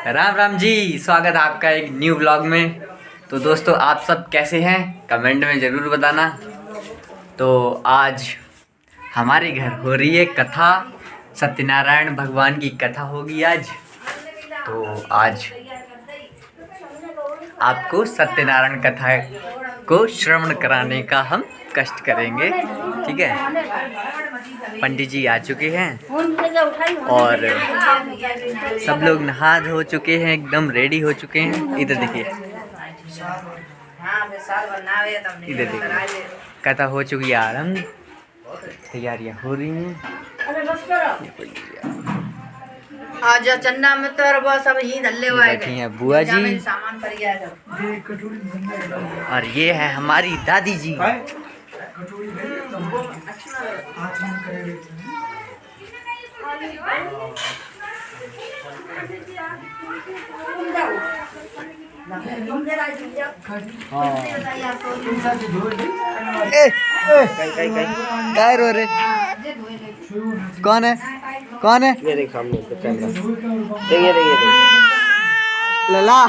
राम राम जी, स्वागत है आपका एक न्यू व्लॉग में। तो दोस्तों, आप सब कैसे हैं कमेंट में ज़रूर बताना। तो आज हमारे घर हो रही है कथा, सत्यनारायण भगवान की कथा होगी आज। तो आज आपको सत्यनारायण कथा को श्रवण कराने का हम कष्ट करेंगे, ठीक है। पंडित जी आ चुके हैं और सब लोग नहा धो चुके हैं, एकदम रेडी हो चुके हैं। इधर देखिए, इधर देखिए, कथा हो चुकी है आरंभ, तैयारियां हो रही हैं। आज चन्ना में तो बस अब यही धल्ले हुआ है। बैठी हैं बुआ जी सामान पर गया है। और ये है हमारी दादी जी। काय रो रे? कौन है? कौन है? ये देख सामने तो कैमरा। देखिए लला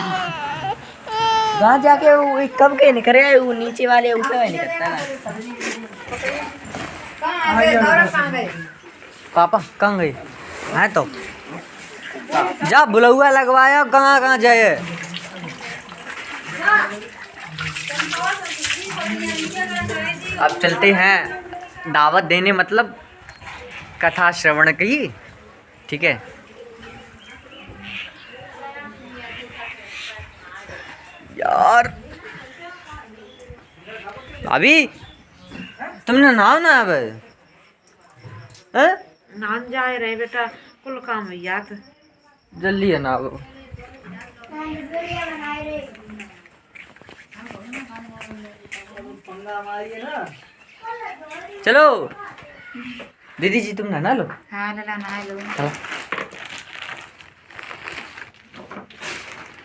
वहाँ जाके वो कब के निकल रहे वो नीचे वाले ऊपर में निकलता ना। पापा कहाँ गए हैं? तो जा बुलौआ लगवाया, कहाँ कहाँ जाए। अब चलते हैं दावत देने, मतलब कथा श्रवण की, ठीक है। यार अभी तुमने नहाओ ना अब, नान जाए रहे बेटा, कुल काम है याद। जल्दी है ना। चलो दीदी जी, तुम नहा लो। हाँ लला नहा लो।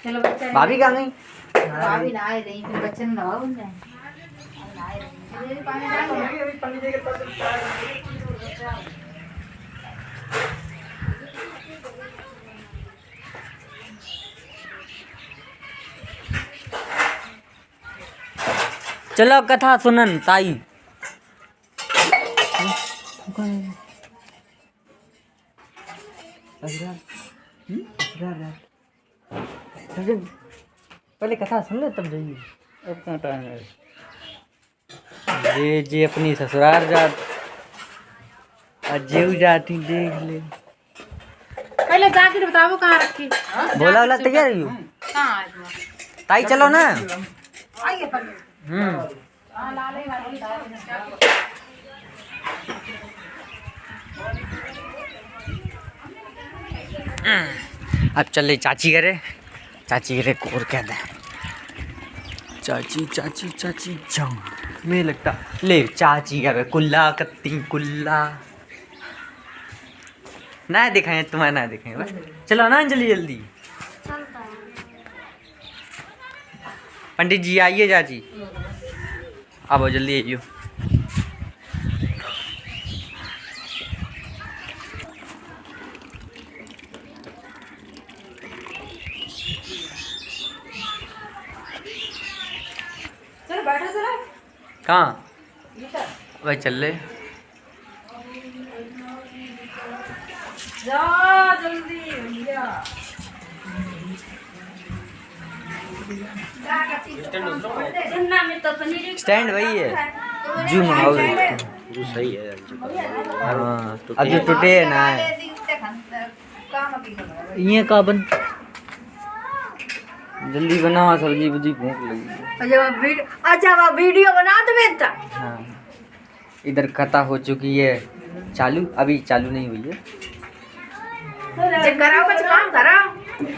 चलो बच्चा। भाभी कहाँ गई? भाभी नहाए रही, फिर बच्चे ने नहा बन जाए। चलो कथा सुनन ताई। पहले कथा सुन ले तब जाइए। अब कहाँ टाइम है? जे अपनी ससुराल जात जेऊ जाती देख ले। पहले जाके बताओ कहाँ रखी। बोला वाला तैयार ही हो? कहाँ ताई चलो ना। आइए अब चल रही चाची करे, चाची करे कोर क्या दे। चाची चाची चाची जाओ, नहीं लगता ले चाची करे कुल्ला कत्ती कुल्ला ना दिखाएं, तुम्हें ना दिखाएं बस। चलो ना जल्दी जल्दी। पंडित जी आइए, चाची अब जल्दी आइयो। चलो बैठो जरा। कहाँ भाई चल रहे? जा जल्दी भैया। स्टैंड वही है जो मंगाओ। वो सही है। हाँ, अब जो टूटे है ना ये का बन। जल्दी बनाओ, सब्जी बुजी भूख लगी। अच्छा वो वीडियो बना दो बेटा। हाँ, इधर कथा हो चुकी है चालू, अभी चालू नहीं हुई है। जे कराओ कुछ काम कराओ,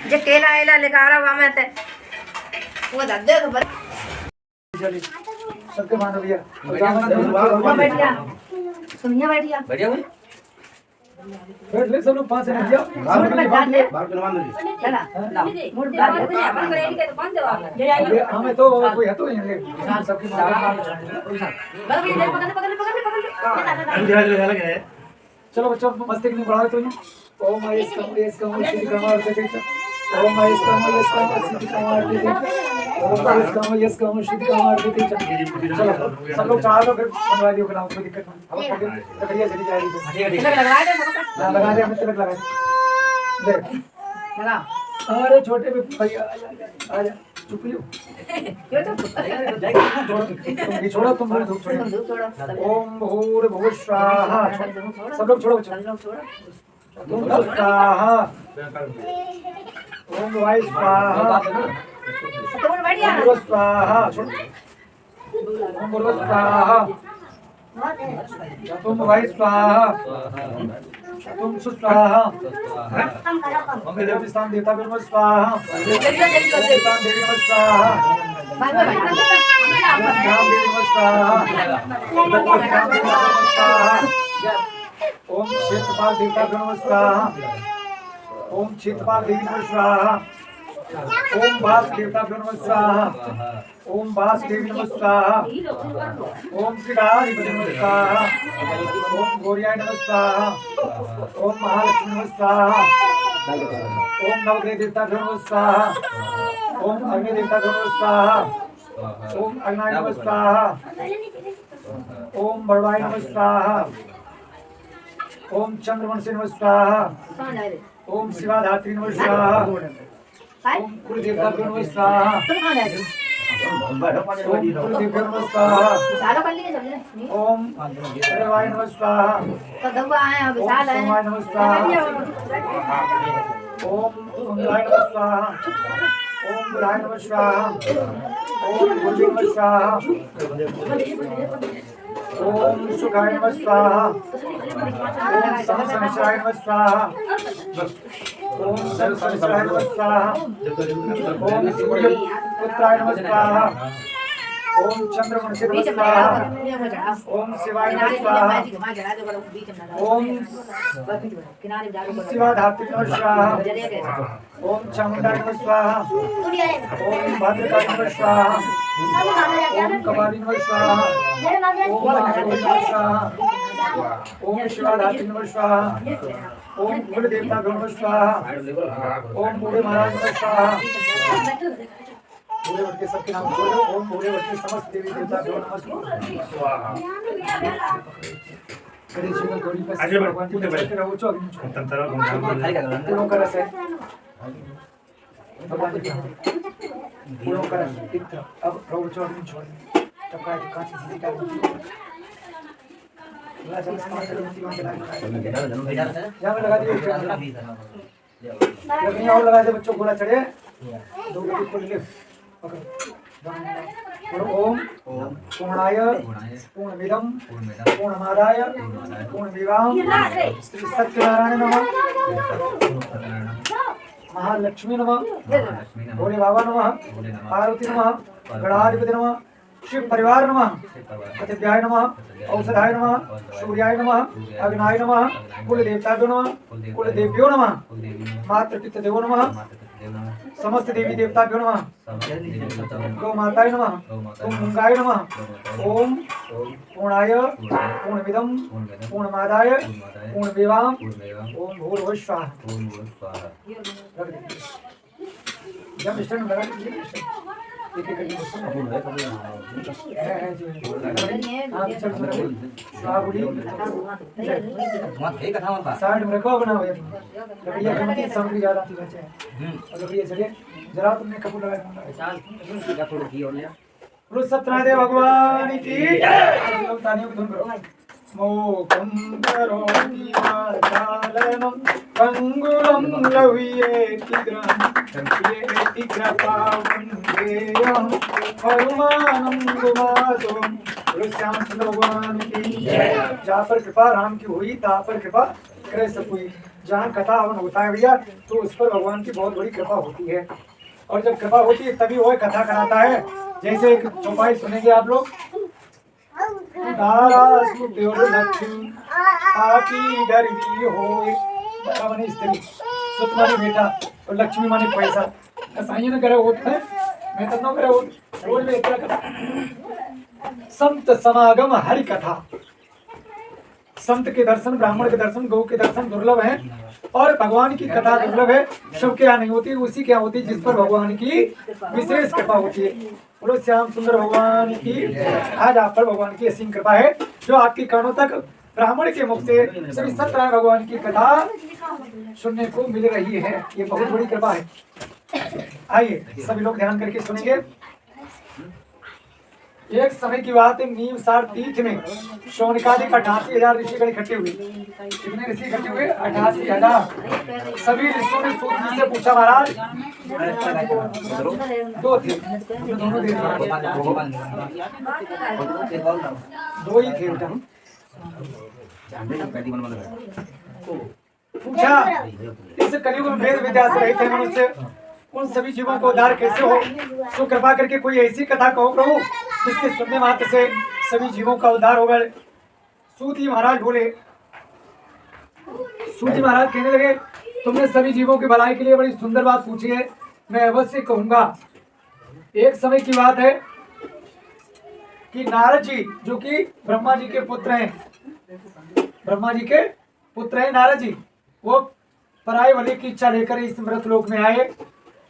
जे केला एला लेकर आ रहा मैं ते वो दे दो। सबके मानो भैया बैठिया सुनिए बैठिया बढ़िया हुई। बैठ ले सब लोग पास में भैया मुड़ में डाल ले चला ला मुड़ डाल ले अपन रेडी के तो कौन जवाब ये हमें तो कोई है तो यहाँ सबके मानो चलो बच्चों मस्ती नहीं बढ़ाओ तो ओम आयस कम श्री कम श्री कम और से ओम यस्कम सिद्धि कमार्थे ओम यस्कम सिद्धि कमार्थे चलो सब लोग चाह लो फिर बनवाइए को नाम कोई दिक्कत नहीं अब लकड़ियां चली जाएगी लगा दे लगा दे हम तिलक लगा दे लगा अरे छोटे भी भैया आ जा चुप लो क्यों तो तुम भी छोड़ो तुम भी धूप छोड़ो धूप छोड़ो ओम भूर्भुवः स्वाहा सब लोग छोड़ो बच्चों तुम स्वाहा ओम वायु स्वाहा तुम बढ़िया भूर्भुवः स्वाहा छोड़ो ओम भूर्भुवः स्वाहा तुम वायु स्वाहा तुम सुस्वाहा ओम देवस्तान देवता नमः स्वाहा देवस्तान देवी नमः स्वाहा बाय बाय राम देवी नमः स्वाहा राम देवी नमः स्वाहा ओम क्षेत्रपाल देवता नमः स्वाहा ओम क्षेत्रपाल देवी नमः स्वाहा ओम वास देवता नमः स्वाहा ओम वास देवी नमः स्वाहा ओम श्रीराधिपति नमः स्वाहा ओम गौरियाय नमः स्वाहा ओम महालक्ष्मी नमः स्वाहा ओम नवग्रह देवता नमः स्वाहा ओम अग्नि देवता नमः स्वाहा ओम अग्नाय नमः स्वाहा ओम बड़वाय नमः स्वाहा ओम चंद्रवंशी नमः स्वाहा ओम शिवाधात्री नमः स्वाहा ओम कुलदेवता नमः स्वाहा ओम कुलदेवता नमः स्वाहा सालो कर लिए समझे ओम शिवाय नमः स्वाहा तो दबा आए अब ओम साल है सोमाय नमः स्वाहा ओम इंद्राय नमः स्वाहा ओम बुधाय नमः स्वाहा ओम भुजे नमः स्वाहा ओम सुखाय नमः स्वाहा ओम सहस्राय नमः स्वाहा ओम सहस्राय नमः स्वाहा ओम सूर्य पुत्राय नमः स्वाहा ओम चंद्रवंशी नमः स्वाहा ओम शिवाय नमः स्वाहा ओम शिवाधात्री नमः स्वाहा ओम चामुंडाय नमः स्वाहा ओम भद्रकाली नमः स्वाहा ओम कपाली नमः स्वाहा ओम महागौरी नमः स्वाहा ओम शिवाधात्री नमः स्वाहा ओम कुलदेवता नमः स्वाहा ओम बूढ़े महाराज नमः स्वाहा बूढ़े वट के सबके नाम बोलो ओम बूढ़े वट के समस्त देवी देवता नमः स्वाहा गणेश जी में गौरी का भगवान जी के बैठे रहो चो फूलों का रस है भगवान जी फूलों का रस इत्र अब रहो चो अग्नि छोड़ तब का कांच सीधी का जहाँ में लगा दिए लकड़ियाँ और लगा दे बच्चों गोला चढ़े दो गति खोल ले और ओम पूर्णाय पूर्णमिदं पूर्णमादाय पूर्णमेवां श्री सत्यनारायण नमः महालक्ष्मी नमः भोले बाबा नमः पार्वती नमः गणाधिपति नमः शिव परिवार नमः पतिव्याय नमः औषधाय नमः सूर्याय नमः अग्नाय नमः कुल देवताभ्यो नमः कुल देव्यो नमः मातृपितृ देवो नमः समस्त देवी देवताभ्यो नमः गौ माताय नमः ओम गंगाय नमः ओम पूर्णाय पूर्णमिदं पूर्णमादाय पूर्णमेवां ओम भूर्भुवः स्वाहा जब स्टैंड लगा दीजिए एक एक करके साइड में रखो बनाओ लकड़ियाँ कीमती सामग्री ज्यादा थी बचे और लकड़ियाँ चलिए जरा तुमने कपूर लगाया बोलो सत्यनारायण भगवान की तालियों की धुन करो मोकं करोति वाचालनं पंगुलं लव्येति कृपावन्देयं हनुमानं गुमातुं श्यामचंद्र भगवान की जहाँ पर कृपा राम की हुई तहाँ पर कृपा करे सब हुई। जहाँ कथा हवन होता है भैया तो उस पर भगवान की बहुत बड़ी कृपा होती है और जब कृपा होती है तभी वो कथा कराता है। जैसे एक चौपाई सुनेंगे आप लोग लक्ष्मी आपी गरीबी होए माने स्त्री सुत माने बेटा और लक्ष्मी माने पैसा साईं ने करे होता है मैं तो न करे होता रोज में इतना कथा संत समागम हरि कथा संत के दर्शन, ब्राह्मण के दर्शन, गौ के दर्शन दुर्लभ है और भगवान की कथा दुर्लभ है। सबके यहाँ नहीं होती, उसी के यहाँ होती जिस पर भगवान की विशेष कृपा होती है। बोलो श्याम सुंदर भगवान की। आज आप पर भगवान की असीम कृपा है जो आपकी कानों तक ब्राह्मण के मुख से श्री सत्यनारायण भगवान की कथा सुनने को मिल रही है। ये बहुत बड़ी कृपा है। आइए सभी लोग ध्यान करके सुनेंगे। एक समय की बात है, नीमसार तीर्थ में शौनकादिक 88,000 ऋषिगण इकट्ठे हुए। कितने ऋषि इकट्ठे हुए? 88,000। सभी ऋषियों ने सूत जी से पूछा, महाराज दो थे, दोनों दे दो ही थे। पूछा इस कलयुग में वेद विद्या से रहित है मनुष्य, उन सभी जीवों को उद्धार कैसे हो? सो कृपा करके कोई ऐसी कथा कहो प्रभु जिसके सुनने मात्र से सभी जीवों का उद्धार होगा। सूत जी महाराज बोले, सूत जी महाराज कहने लगे, तुमने सभी जीवों की भलाई के लिए बड़ी सुंदर बात पूछी है, मैं अवश्य कहूंगा। एक समय की बात है कि नारद जी जो कि ब्रह्मा जी के पुत्र हैं, ब्रह्मा जी के पुत्र हैं नारद जी, वो पराय बलि की इच्छा लेकर इस मृतलोक में आए।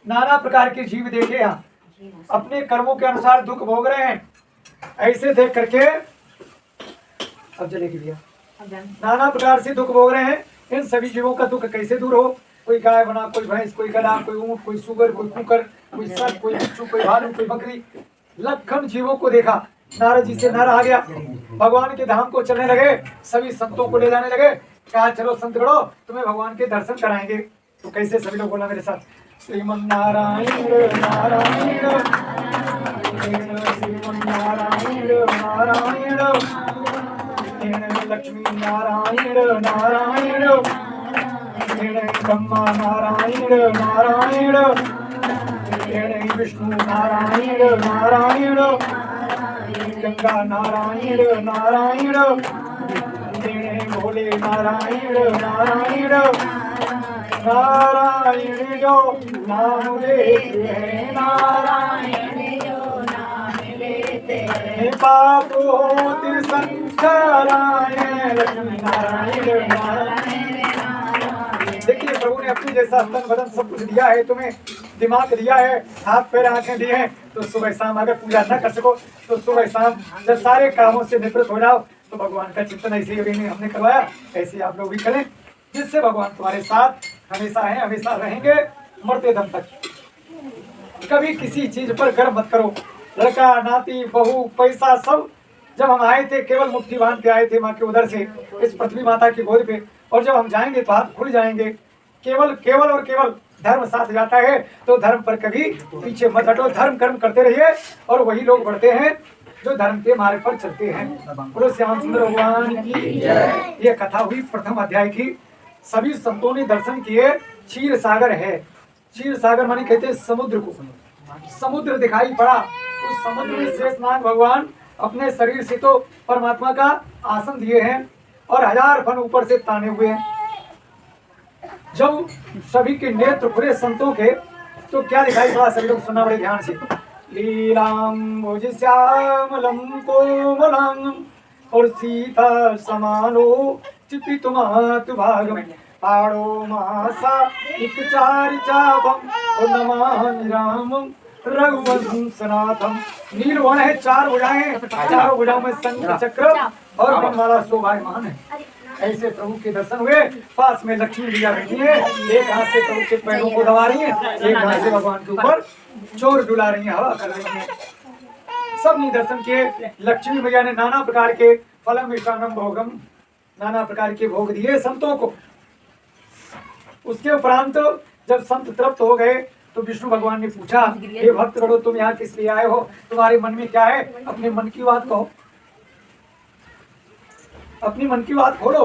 नाना प्रकार के जीव देखे, यहाँ अपने कर्मों के अनुसार दुख भोग रहे हैं। ऐसे देख करके अब जलेगी भैया, नाना प्रकार से दुख भोग रहे हैं। इन सभी जीवों का दुख कैसे दूर हो? कोई गाय बना, कोई भैंस, कोई गधा, कोई ऊंट, कोई सुगर, कोई कुकर, कोई सर्प, कोई बिच्छू, कोई भालू, कोई बकरी, लखन जीवों को देखा। नारद जी से नर आ गया, भगवान के धाम को चलने लगे, सभी संतों को ले जाने लगे। कहा चलो संत गणों तुम्हें भगवान के दर्शन कराएंगे। तो कैसे? सभी लोग बोला मेरे साथ, श्रीमन नारायण नारायण श्रीमन नारायण नारायण लक्ष्मी नारायण नारायण ब्रह्मा नारायण नारायण विष्णु नारायण नारायण गंगा नारायण नारायण भोले नारायण नारायण नारायण जो नाम लेते हैं, नारायण जो नाम लेते हैं, पाप होते संसारायण लक्ष्मी नारायण नारायण। देखिए प्रभु ने अपनी जैसा तन बदन सब कुछ दिया है, तुम्हें दिमाग दिया है, हाथ पैर आंखें दिए हैं, तो सुबह शाम अगर पूजा न कर सको तो सुबह शाम जब सारे कामों से निवृत्त हो जाओ तो भगवान का चिंतन ऐसे ही हमने करवाया, ऐसे आप लोग भी करें, जिससे भगवान तुम्हारे साथ हमेशा है, हमेशा रहेंगे मरते दम तक। कभी किसी चीज पर गर्व मत करो। लड़का, नाती, बहू, पैसा सब जब हम आए थे केवल मुट्ठी बांध के आए थे माँ के उधर से इस पृथ्वी माता की गोद पे, और जब हम जाएंगे तो हाथ खुल जाएंगे। केवल केवल और केवल धर्म साथ जाता है, तो धर्म पर कभी पीछे मत हटो। धर्म कर्म करते रहिए और वही लोग बढ़ते हैं जो धर्म के मार्ग पर चलते हैं। बोलो श्याम सुंदर भगवान की जय। ये कथा हुई प्रथम अध्याय की। सभी संतों ने दर्शन किए। क्षीर सागर है, क्षीर सागर माने कहते हैं समुद्र को। समुद्र दिखाई पड़ा, उस समुद्र में शेषनाग भगवान अपने शरीर से तो परमात्मा का आसन दिए हैं और 1000 फन ऊपर से ताने हुए हैं। जब सभी के नेत्र खुले संतों के, तो क्या दिखाई पड़ा? सभी लोग सुनना बड़े ध्यान से। लीलाम्बुज श्यामलम कोमलम और सीता समानो चिपितुमातु भागम पाड़ो महासा एक चार चापम और नमामि रामम रघुवंशनाथम। नीलवर्ण है, 4 भुजाएं, चारों भुजाओं में शंख चक्र और वनमाला शोभायमान है। ऐसे प्रभु के दर्शन हुए। पास में लक्ष्मी मैया बैठी है, एक हाथ से प्रभु के पैरों को दबा रही है, एक हाथ से भगवान के ऊपर चोर डुला रही है, हवा कर रही है। सबने दर्शन किए। लक्ष्मी मैया ने नाना प्रकार के फलम मिष्टान्नम भोगम, नाना प्रकार के भोग दिए संतों को। उसके उपरांत जब संत तृप्त हो गए तो विष्णु भगवान ने पूछा, हे भक्त गणों तुम यहाँ किस लिए आए हो? तुम्हारे मन में क्या है? अपने मन की बात कहो, अपनी मन की बात खोलो।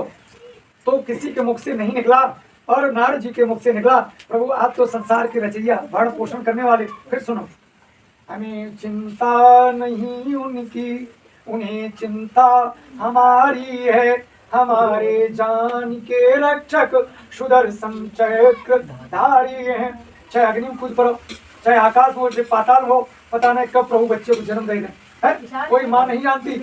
तो किसी के मुख से नहीं निकला और नारद जी के मुख से निकला, प्रभु आप तो संसार के रचैया, भरण पोषण करने वाले। फिर सुनो, हमें चिंता नहीं उनकी, उन्हें चिंता हमारी है। हमारे जान के रक्षक सुदर्शन चक्रधारी हैं। चाहे अग्नि में कूद पड़ो, चाहे आकाश में हो, चाहे पाताल हो, पता नहीं कब प्रभु बच्चे को जन्म दे दें। है? कोई माँ नहीं जानती।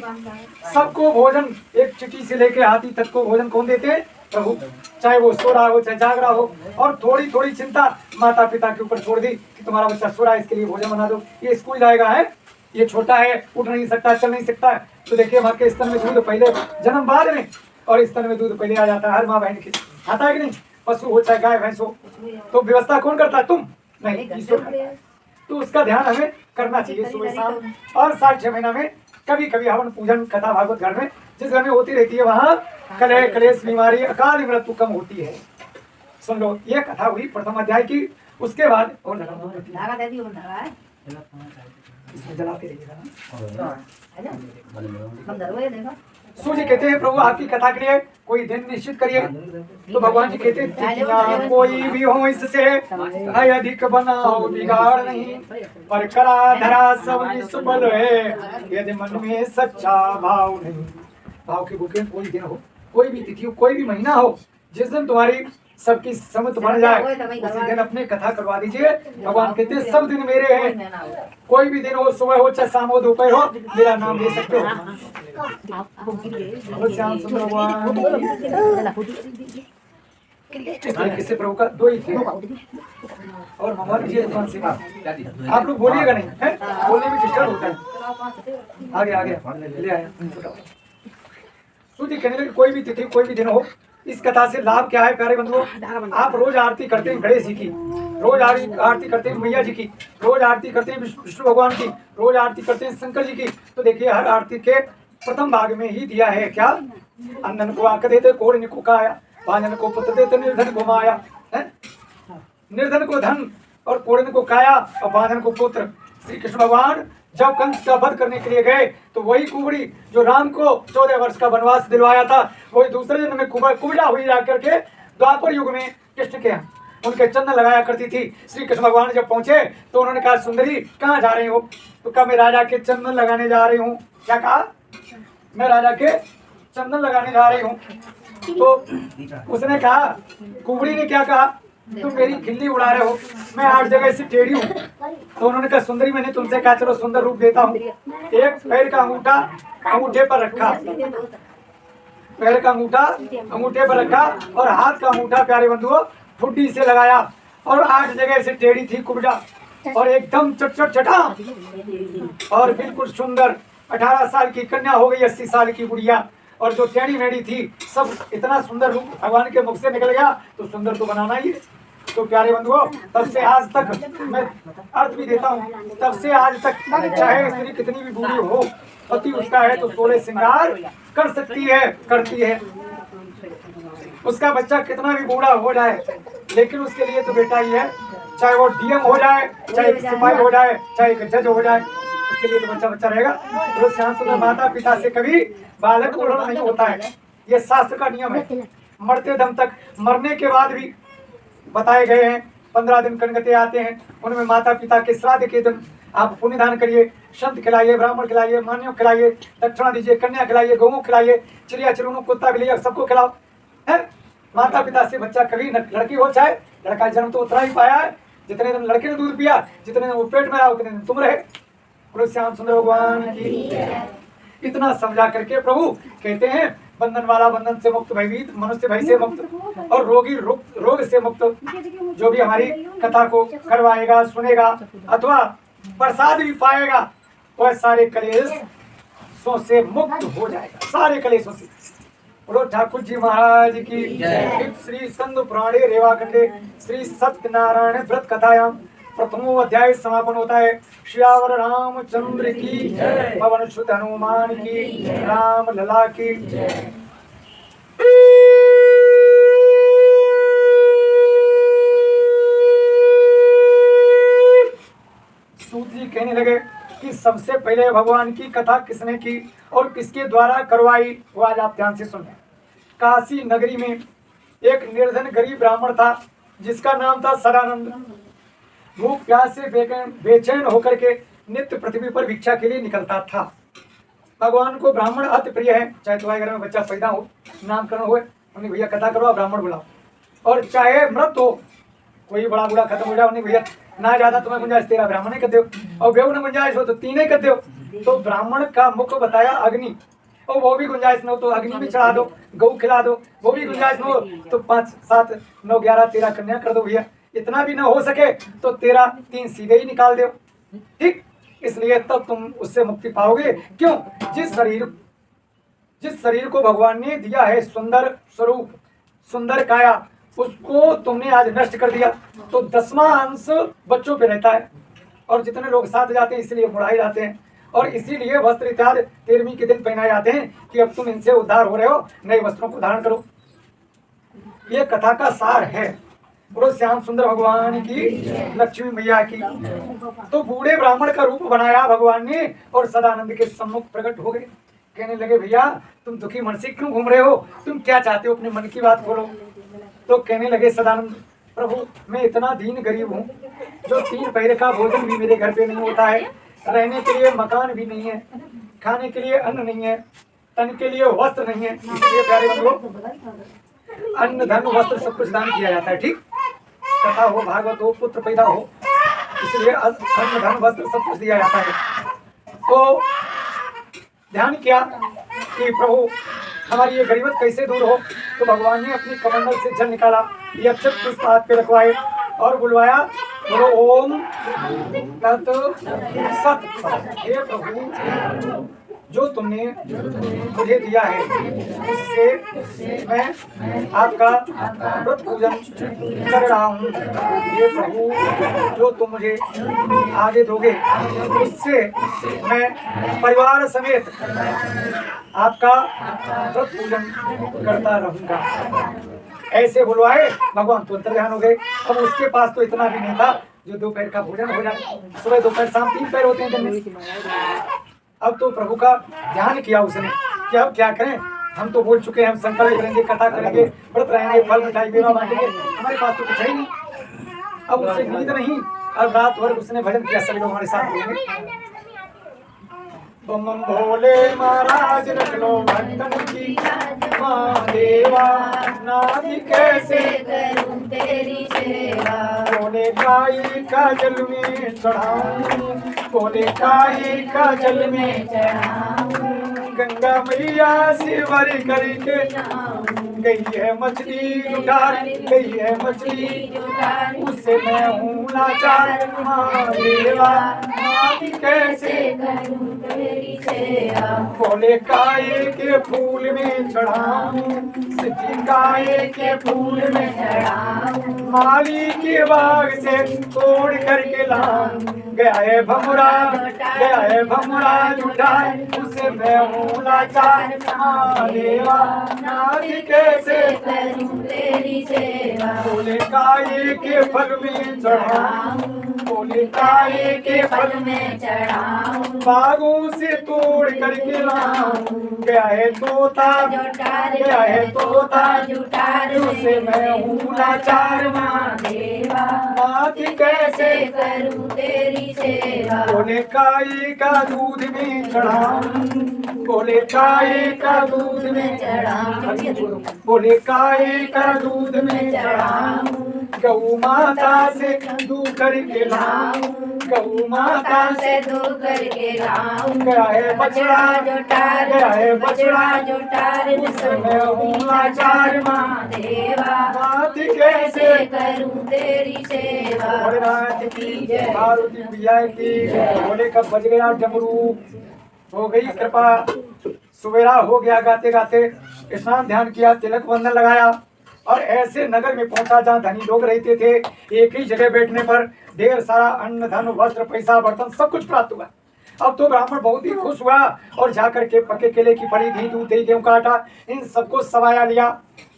सबको भोजन एक चिट्ठी से लेके हाथी तक को भोजन कौन देते हैं? प्रभु। चाहे वो सो रहा हो चाहे जाग रहा हो, और थोड़ी थोड़ी चिंता माता पिता के ऊपर छोड़ दी कि तुम्हारा बच्चा सो रहा है, इसके लिए भोजन बना दो, ये स्कूल जाएगा, है ये छोटा है, उठ नहीं सकता, चल नहीं सकता है, तो देखिए माँ के स्तन में दूध पहले, जन्म बाद में, और स्तन में दूध पहले आ जाता है हर माँ बहन के। आता है कि नहीं? पशु हो चाहे गाय भैंस हो, तो व्यवस्था कौन करता है? तुम नहीं, ईश्वर करता है। तो उसका ध्यान हमें करना चाहिए सुबह शाम, और 6 महीना में कभी कभी हवन पूजन कथा भागवत घर में जिस घर में होती रहती है, वहाँ कलह क्लेश बीमारी अकाल मृत्यु कम होती है। सुन लो, ये कथा हुई प्रथम अध्याय की। उसके बाद और धागा दे दियो, धागा है इसमें जलाते रहिएगा ना। है ना, हम धरो ये देखो। सूर्य कहते हैं प्रभु आपकी कथा के लिए कोई दिन निश्चित करिए, तो भगवान जी कहते हैं तिथियां कोई भी हो इससे है अधिक बनाओ बिगाड़ नहीं, पर करा धरा सब निष्फल है यदि मन में सच्चा भाव नहीं। भाव के भूखे कोई दिन हो, कोई भी तिथि हो, कोई भी महीना हो, जिस दिन तुम्हारी सबकी समझ बन जाए उसी दिन अपने कथा करवा दीजिए। भगवान कहते हैं सब दिन मेरे हैं, कोई भी दिन हो, सुबह हो चाहे शाम हो दोपहर हो, मेरा नाम ले सकते हो। श्याम सुंदर भगवान किससे प्रभु का 2 ही थे, और मंगवा लीजिए दुकान से। आप लोग बोलिएगा नहीं है, बोलने में डिस्टर्ब होता है। आगे आगे ले आया। सूर्य कहने लगे कोई भी तिथि कोई भी दिन हो, इस कथा से लाभ क्या है प्यारे बंधुओं? आप रोज आरती करते हैं गणेश जी की, रोज आरती करते हैं मैया जी की, रोज आरती करते हैं विष्णु भगवान की, रोज आरती करते हैं शंकर जी की, तो देखिए हर आरती के प्रथम भाग में ही दिया है क्या? अन्नन को आंख देते कोढ़ को काया, भाजन को पुत्र देते निर्धन को माया, है निर्धन को धन और कोढ़ को काया और भाजन को पुत्र। श्री कृष्ण भगवान जब कंस का वध करने के लिए गए तो वही कुबड़ी जो राम को 14 वर्ष का वनवास दिलवाया था, वही दूसरे जन्म में कुबड़ा हुई जाकर के द्वापर युग में कृष्ण के उनके चंदन लगाया करती थी। श्री कृष्ण भगवान जब पहुंचे तो उन्होंने कहा सुंदरी कहाँ जा रही हो? तो कहा मैं राजा के चंदन लगाने जा रही हूँ। क्या कहा? मैं राजा के चंदन लगाने जा रही हूँ। तो उसने कहा, कुबड़ी ने क्या कहा? तुम मेरी खिल्ली उड़ा रहे हो, मैं 8 जगह से टेढ़ी हूँ। तो उन्होंने कहा सुंदरी मैंने तुमसे कहा चलो सुंदर रूप देता हूँ। एक पैर का अंगूठा अंगूठे पर रखा, पैर का अंगूठा अंगूठे पर रखा और हाथ का अंगूठा प्यारे बंधुओं ठुड्डी से लगाया, और 8 जगह से टेढ़ी थी कुबड़ा, और एकदम चटा और बिल्कुल सुंदर। 18 साल की कन्या हो गई 80 साल की बुढ़िया, और जो टेढ़ी मेढ़ी थी सब इतना सुंदर रूप भगवान के मुख से निकल गया, तो सुंदर तो बनाना ही है। तो प्यारे बंधुओं तब से आज तक मैं अर्थ भी देता हूँ, तब से आज तक चाहे स्त्री कितनी भी बूढ़ी हो, पति उसका है तो 16 श्रृंगार कर सकती है, करती है। उसका बच्चा कितना भी बूढ़ा हो जाए, लेकिन उसके लिए तो बेटा ही है, चाहे वो डीएम हो जाए, चाहे सिपाही हो जाए, चाहे जज हो जाए, उसके लिए तो बच्चा बच्चा रहेगा। तो श्याम सुंदर माता पिता से कभी बालक उड़ना नहीं होता है, ये शास्त्र का नियम है। मरते दम तक, मरने के बाद भी बताए गए हैं 15 दिन कनगते आते हैं, उनमें माता पिता के श्राद्ध के दिन आप पुण्य दान करिए, संत खिलाइए, ब्राह्मण खिलाइए, मान्यों खिलाइए, दक्षिणा दीजिए, कन्या खिलाइए, गऊ खिलाइए, चिड़िया चिड़ूनों कुत्ता बिल्ली सबको खिलाओ, है। माता पिता से बच्चा कभी लड़की हो चाहे लड़का, जन्म तो उतना ही पाया है जितने दिन लड़के ने दूध पिया, जितने दिन वो पेट में रहा उतने दिन तुम रहे। बोलो श्याम सुंदर भगवान की। इतना समझा करके प्रभु कहते हैं बंधन वाला बंधन से मुक्त, भयभीत मनुष्य भय से मुक्त, और रोगी रोग से मुक्त। जो भी हमारी कथा को करवाएगा, सुनेगा अथवा प्रसाद भी पाएगा, वह सारे कलेशों से मुक्त हो जाएगा, सारे कलेशों से। बोलो ठाकुर जी महाराज की जय। श्री स्कंद पुराणे रेवाखंडे श्री सत्यनारायण व्रत कथायाम प्रथमो अध्याय समापन होता है। श्यावर रामचंद्र की जय, पवन सुत हनुमान की जय, राम लला की जय। सूत जी कहने लगे कि सबसे पहले भगवान की कथा किसने की और किसके द्वारा करवाई, वो आज आप ध्यान से सुने। काशी नगरी में एक निर्धन गरीब ब्राह्मण था जिसका नाम था सदानंद। भूख प्यास से बेचैन होकर के नित्य पृथ्वी पर भिक्षा के लिए निकलता था। भगवान को ब्राह्मण अति प्रिय है, चाहे तुम्हारे घर में बच्चा पैदा हो, नामकरण हो, उन्हें भैया कथा करो, ब्राह्मण बुलाओ, और चाहे मृत हो, कोई बड़ा बूढ़ा खत्म हो जाए, उन्हें भैया ना ज्यादा तुम्हें गुंजाइश तेरा ब्राह्मण कर दो, और बेऊ न गुंजाइश हो तो 3 कर दो, तो ब्राह्मण का मुख बताया अग्नि, और वो भी गुंजाइश न हो तो अग्नि भी चढ़ा दो, गौ खिला दो, वो भी गुंजाइश न हो तो 5, 7, 9, 11, 13 कन्या कर दो भैया। इतना भी ना हो सके तो 13, 3 सीधे ही निकाल दो, ठीक। इसलिए तब तुम उससे मुक्ति पाओगे। क्यों? जिस शरीर को भगवान ने दिया है सुंदर स्वरूप, सुंदर काया, उसको तुमने आज नष्ट कर दिया। तो 10वां अंश बच्चों पे रहता है, और जितने लोग साथ जाते हैं इसलिए बुढ़ाई जाते हैं, और इसीलिए वस्त्र इत्यादि 13वीं के दिन पहनाए जाते हैं कि अब तुम इनसे उद्धार हो रहे हो, नए वस्त्रों को धारण करो। ये कथा का सार है। बोलो श्याम सुंदर भगवान की, लक्ष्मी मैया की। तो बूढ़े ब्राह्मण का रूप बनाया भगवान ने और सदानंद के सम्मुख प्रकट हो गए। कहने लगे भैया तुम दुखी मन से क्यों घूम रहे हो, तुम क्या चाहते हो, अपने मन की बात बोलो। तो कहने लगे सदानंद, प्रभु मैं इतना दीन गरीब हूँ, जो 3 पहर का भोजन भी मेरे घर पे नहीं होता है, रहने के लिए मकान भी नहीं है, खाने के लिए अन्न नहीं है, तन के लिए वस्त्र नहीं है। इसलिए प्यारे बंधुओं अन्न धन वस्त्र सब कुछ दान किया जाता है, ठीक। कथा हो, भागवत हो, पुत्र पैदा हो, इसलिए अन्न धन वस्त्र सब कुछ दिया जाता है। तो ध्यान किया कि प्रभु हमारी ये गरीबत कैसे दूर हो। तो भगवान ने अपनी कमंडल से जल निकाला, ये अक्षत पुष्प हाथ पे रखवाए और बुलवाया, बोलो ओम तत् सत। हे प्रभु जो तुमने मुझे दिया है उससे मैं आपका व्रत पूजन कर रहा हूँ। ये प्रभु जो तुम मुझे आगे दोगे उससे मैं परिवार समेत आपका व्रत पूजन करता रहूँगा। ऐसे बुलवाए भगवान तो अंतर्ध्यान हो गए। अब उसके पास तो इतना भी नहीं था जो 2 पैर का भोजन हो जाए, सुबह दोपहर शाम 3 पैर होते हैं दिन में। अब तो प्रभु का ध्यान किया उसने कि अब क्या करें, हम तो बोल चुके हैं, हम संकल्प करेंगे, कथा करेंगे, व्रत रहेंगे, फल मिठाई बेवा बांटेंगे, हमारे पास तो कुछ है ही नहीं। अब उससे नींद नहीं, अब रात भर उसने भजन किया, सभी लोग हमारे साथ बोलेंगे। बम बम भोले महाराज रख लो भक्तन की, महादेवा नादि कैसे करूं तेरी सेवा, बोले काई का जल में चढ़ाऊं, बोले काई का जल में चढ़ाऊं, गंगा मैया से भर करके गई है मछली उठार, गई है मछली उससे मैं हूँ लाचार, महादेवा नादि कैसे करूं तेरी सेवा, बोले काये के फूल में चढ़ाऊं, सिद्धि काये के फूल में चढ़ाऊं, माली के बाग से तोड़ करके लाऊं, गया है भमुरा, गया है भमुरा जुटाए, उसे मैं हूँ लाचार, महादेवा नादि कैसे करूं तेरी सेवा, बोले काये के फल में चढ़ाऊं, बोले काये के फल में चढ़ाऊं, बागों से तोड़ करके लाऊं, गया है तोता, गया है तोता जुटार, उसे मैं हूँ लाचार, महादेवा नादि कैसे करूं तेरी सेवा, बोले काये का दूध में चढ़ाऊं, बोले काये का दूध में चढ़ाऊं, बोले काये का दूध में चढ़ाऊं, गौ माता से दूध करके लाऊं, गौ माता से दूर करके लाऊं, गया है बछड़ा, जुटार, गया है बछड़ा जुटार, उसे मैं हूँ लाचार, महादेवा नादि कैसे करूं तेरी सेवा, भोलेनाथ की जय, पार्वती मैया की जय। भोले का बज गया डमरू, हो गई कृपा, सुबेरा हो गया, गाते गाते स्नान ध्यान किया, तिलक वंदन लगाया और ऐसे नगर में पहुंचा जहाँ धनी लोग रहते थे। एक ही जगह बैठने पर ढेर सारा अन्न धन वस्त्र पैसा बर्तन सब कुछ प्राप्त हुआ। अब तो ब्राह्मण बहुत ही खुश हुआ और जाकर के पके केले की फली, घी, दूध, दही, गेहूं का आटा इन सबको सवाया लिया।